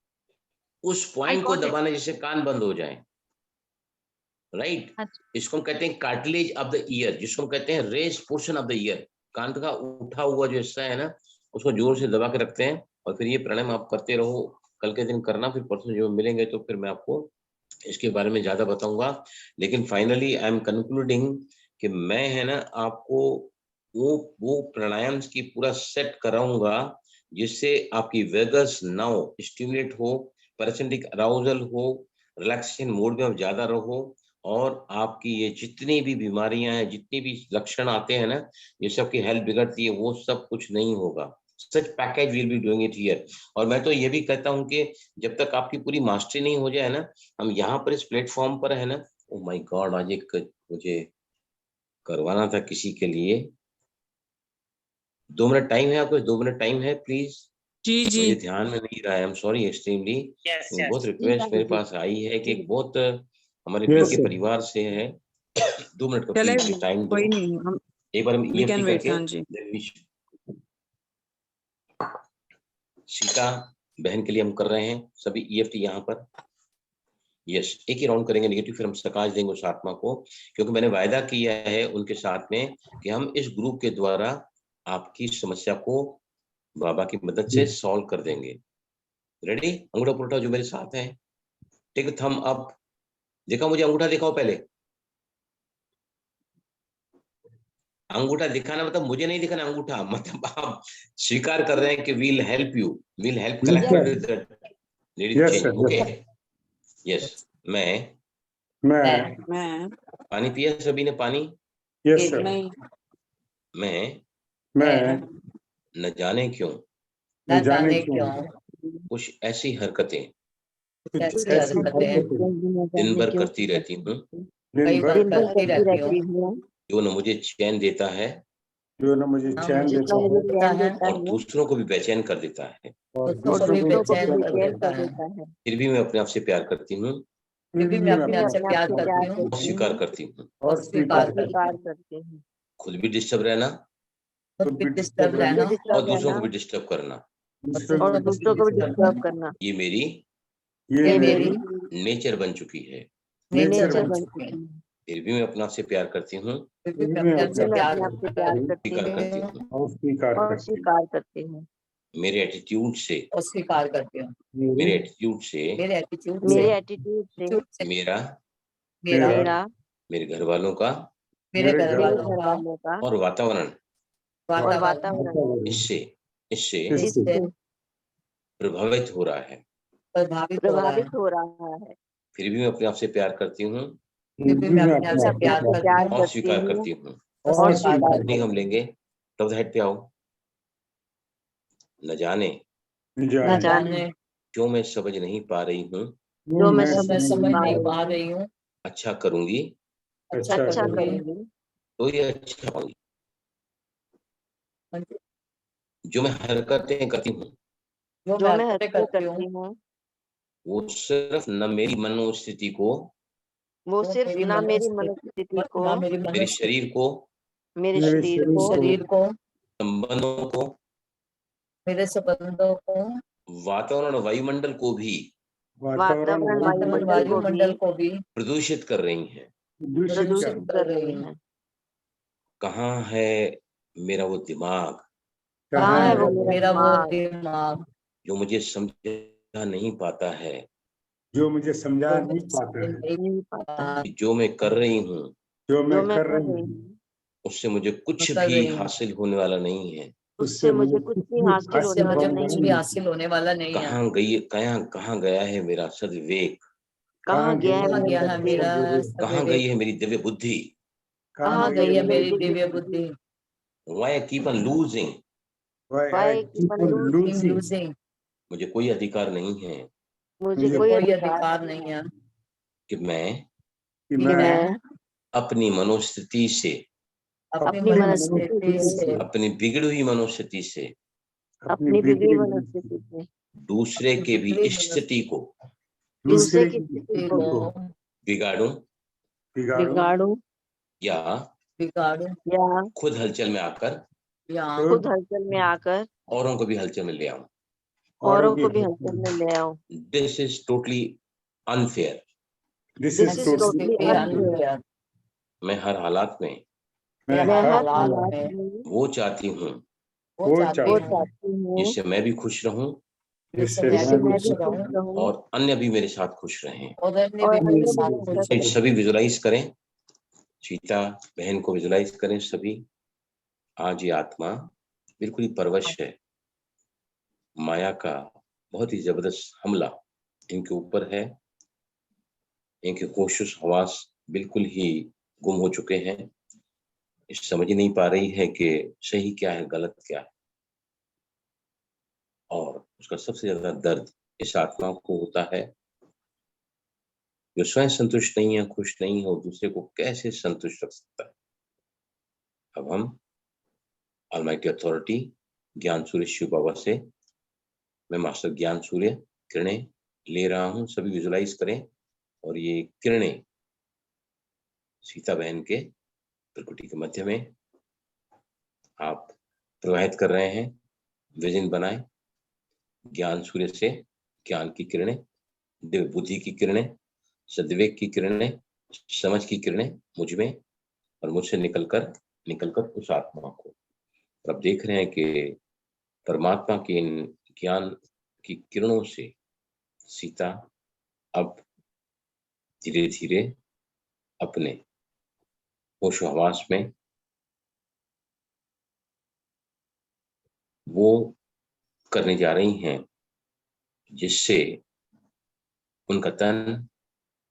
उस आई पॉइंट को गॉट इट। दबाना जिससे कान बंद हो जाए, राइट। इसको हम कहते हैं कार्टिलेज ऑफ द ईयर, जिसको हम कहते हैं रेस पोर्शन ऑफ द ईयर। कान का उठा हुआ जो हिस्सा है ना, उसको जोर से दबा के रखते हैं। और फिर ये प्राणायाम आप करते रहो, कल के दिन करना, फिर परसों जो मिलेंगे तो फिर मैं आपको इसके बारे में ज्यादा बताऊंगा। लेकिन फाइनली आई एम कंक्लूडिंग कि मैं है ना आपको वो प्राणायाम की पूरा सेट कराऊंगा, जिससे आपकी वेगस नर्व स्टिमुलेट हो, पैरासिम्पैथेटिक अराउजल हो, रिलैक्सेशन मोड में आप ज्यादा रहो, और आपकी ये जितनी भी बीमारियां हैं, जितनी भी लक्षण आते हैं ना, ये सब की हेल्थ बिगड़ती है, वो सब कुछ नहीं होगा। Such package we'll be doing it here. और मैं तो ये भी कहता हूँ कि जब तक आपकी पूरी मास्टरी नहीं हो जाए ना, हम यहाँ पर इस प्लेटफॉर्म पर है ना, ओ माय गॉड, आज एक मुझे करवाना था किसी के लिए। 2 मिनट टाइम है आपको? 2 मिनट टाइम है प्लीज? जी जी मुझे ध्यान में नहीं रहा है, आई एम सॉरी एक्सट्रीमली। बहुत रिक्वेस्ट मेरे पास आई है कि एक बहुत हमारे दिल के परिवार से है, 2 मिनट का चले प्लीज टाइम दो। कोई नहीं, हम एक बार हम we can EFT wait, करके हाँ जी। सीता बहन के लिए हम कर रहे हैं सभी EFT यहाँ पर। यस, एक ही राउंड करेंगे नेगेटिव, फिर हम सकाश देंगे उस आत्मा को, क्योंकि मैंने वायदा किया है उनके साथ में कि हम इस ग्रुप के द्वारा आपकी समस्या को बाबा की मदद से सॉल्व कर देंगे। रेडी? अंगूठा पुलटा जो मेरे साथ है, टेक थम अप। देखा, मुझे अंगूठा दिखाओ पहले। अंगूठा दिखाना मतलब मुझे नहीं दिखाना अंगूठा, मतलब आप स्वीकार कर रहे हैं कि will help you, will help collective with ladies change. Okay, yes. मैं पानी पिया सभी ने? पानी? Yes sir. मैं न जाने क्यों कुछ ऐसी हरकतें दिन भर करती रहती हूँ जो न मुझे चैन देता है और दूसरों को भी बेचैन कर देता है। फिर भी मैं अपने आप से प्यार करती हूँ, स्वीकार करती हूँ। खुद भी डिस्टर्ब रहना और दूसरों को भी डिस्टर्ब करना, ये मेरी नेचर बन चुकी है। फिर भी मैं अपने आप से प्यार करती हूँ, स्वीकार करती हूँ। मेरे एटीट्यूड से स्वीकार करती हूँ। मेरे एटीट्यूड से मेरा मेरे घर वालों का और वातावरण इससे प्रभावित हो रहा है। फिर भी मैं अपने आप से प्यार करती हूँ और स्वीकार करती हूँ। नहीं हम लेंगे, तब हेड पे आओ। न जाने क्यों मैं समझ नहीं पा रही हूँ, अच्छा करूंगी तो ये अच्छा पाऊंगी। जो मैं हरकतें करती हूँ वो सिर्फ न मेरी मनोस्थिति को, मेरे शरीर को, संबंधों को, मेरे संबंधों को, वातावरण वायुमंडल को भी प्रदूषित कर रही हैं। कहाँ है मेरा वो दिमाग जो मुझे समझा नहीं पाता है, जो मैं कर रही हूँ उससे मुझे कुछ भी हासिल होने वाला नहीं है। कहाँ गया है मेरा सद्विवेक? कहाँ गई है मेरी दिव्य बुद्धि? Why I keep on losing? मुझे कोई अधिकार नहीं है कि मैं अपनी मनोस्थिति से, अपनी बिगड़ी हुई मनोस्थिति से दूसरे के भी स्थिति को बिगाड़ूं या खुद हलचल में आकर औरों को भी हलचल में ले आऊं। This is totally unfair. मैं हर हालात में वो चाहती हूँ जिससे मैं भी खुश रहूं और अन्य भी मेरे साथ खुश रहें। सभी विजुलाइज करें, सीता बहन को विजुलाइज करें सभी। आज ये आत्मा बिल्कुल ही परवश है, माया का बहुत ही जबरदस्त हमला इनके ऊपर है। इनके कोशिश हवास बिल्कुल ही गुम हो चुके हैं, समझ नहीं पा रही है कि सही क्या है गलत क्या है। उसका सबसे ज्यादा दर्द इस आत्मा को होता है जो स्वयं संतुष्ट नहीं है, खुश नहीं है, और दूसरे को कैसे संतुष्ट रख सकता है। अब हम ऑलमाइटी अथॉरिटी ज्ञान सूर्य शिव बाबा से मैं मास्टर ज्ञान सूर्य किरणें ले रहा हूं, सभी विजुलाइज करें। और ये किरणें सीता बहन के प्रकृति के मध्य में आप प्रवाहित कर रहे हैं। विजन बनाए ज्ञान सूर्य से ज्ञान की किरणें, दिव्य बुद्धि की किरणें, सद्विवेक की किरणें, समझ की किरणें मुझ में और मुझसे निकलकर उस आत्मा को। अब देख रहे हैं कि परमात्मा के इन ज्ञान की किरणों से सीता अब धीरे धीरे अपने होशो-हवास में वो करने जा रही हैं जिससे उनका तन,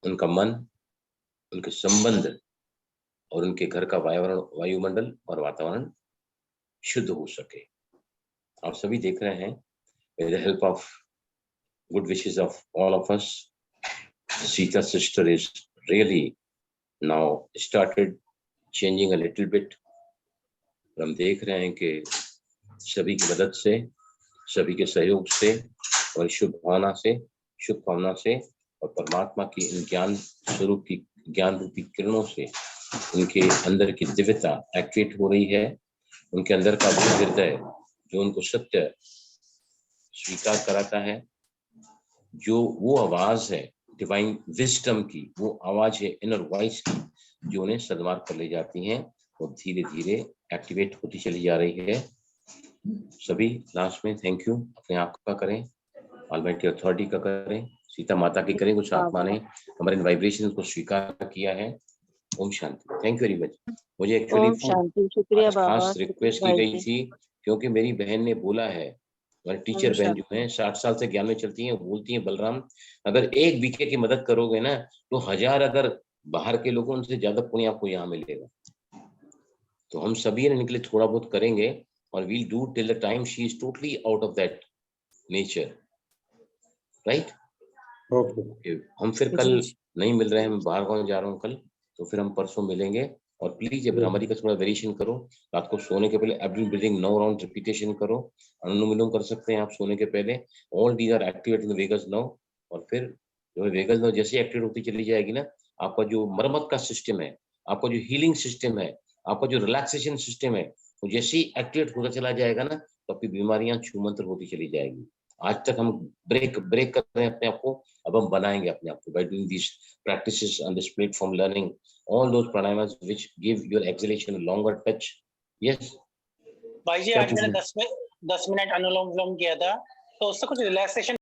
उनका मन, उनके संबंध और उनके घर का वायुमंडल और वातावरण शुद्ध हो सके। आप सभी देख रहे हैं with the help of good wishes of all of us, Sita sister is really now started changing a little bit। हम देख रहे हैं कि सभी की मदद से, सभी के सहयोग से और शुभकामना से और परमात्मा की इन ज्ञान स्वरूप की ज्ञान रूपी किरणों से उनके अंदर की दिव्यता एक्टिवेट हो रही है। उनके अंदर का वो हृदय जो उनको सत्य स्वीकार कराता है, जो वो आवाज है डिवाइन विजडम की, वो आवाज है इनर वॉइस की जो उन्हें सद्मार्ग पर ले जाती हैं और धीरे धीरे एक्टिवेट होती चली जा रही है। सभी लास्ट में थैंक यू अपने आप का करें, ऑलमाइटी अथॉरिटी का करें, सीता माता की करें। उस आत्मा ने हमारे वाइब्रेशन को स्वीकार किया है। Om Shanti. Thank you very much. मुझे एक्चुअली खास रिक्वेस्ट की गई थी क्योंकि मेरी बहन ने बोला है, हमारी टीचर बहन जो है 60 साल से ज्ञान में चलती हैं, बोलती हैं बलराम अगर एक बीके की मदद करोगे ना तो 1000 अगर बाहर के लोगों उनसे ज्यादा पुण्य आपको यहाँ मिलेगा। तो हम सभी ने निकले थोड़ा बहुत करेंगे और we'll do till the time she is totally out of that nature, right? Okay. हम फिर कल नहीं मिल रहे हैं, मैं बाहर गाँव जा रहा हूँ कल, तो फिर हम परसों मिलेंगे। और प्लीज भ्रामरी का थोड़ा वेरिएशन करो, रात को सोने के पहले एब्डोमेन ब्रीथिंग 9 राउंड रिपीटेशन करो, अनुलोम विलोम कर सकते हैं आप सोने के पहले। All these are activate in the vagus now. और फिर जो वेगस नाउ जैसे एक्टिवेट होती चली जाएगी ना, आपका जो मरम्मत का सिस्टम है, आपका जो हीलिंग सिस्टम है, आपका जो रिलैक्सेशन सिस्टम है, वो जैसे ही एक्टिवेट होता चला जाएगा ना तो आपकी बीमारियां छूमंतर होती चली जाएगी। आज तक हम ब्रेक कर रहे हैं अपने आप को, अब हम बनाएंगे अपने आप को by doing these practices on this platform, learning all those pranayamas which give your exhalation a longer touch. Yes भाई जी आज मैंने 10 मिनट अनुलोम विलोम किया था तो उससे कुछ रिलैक्सेशन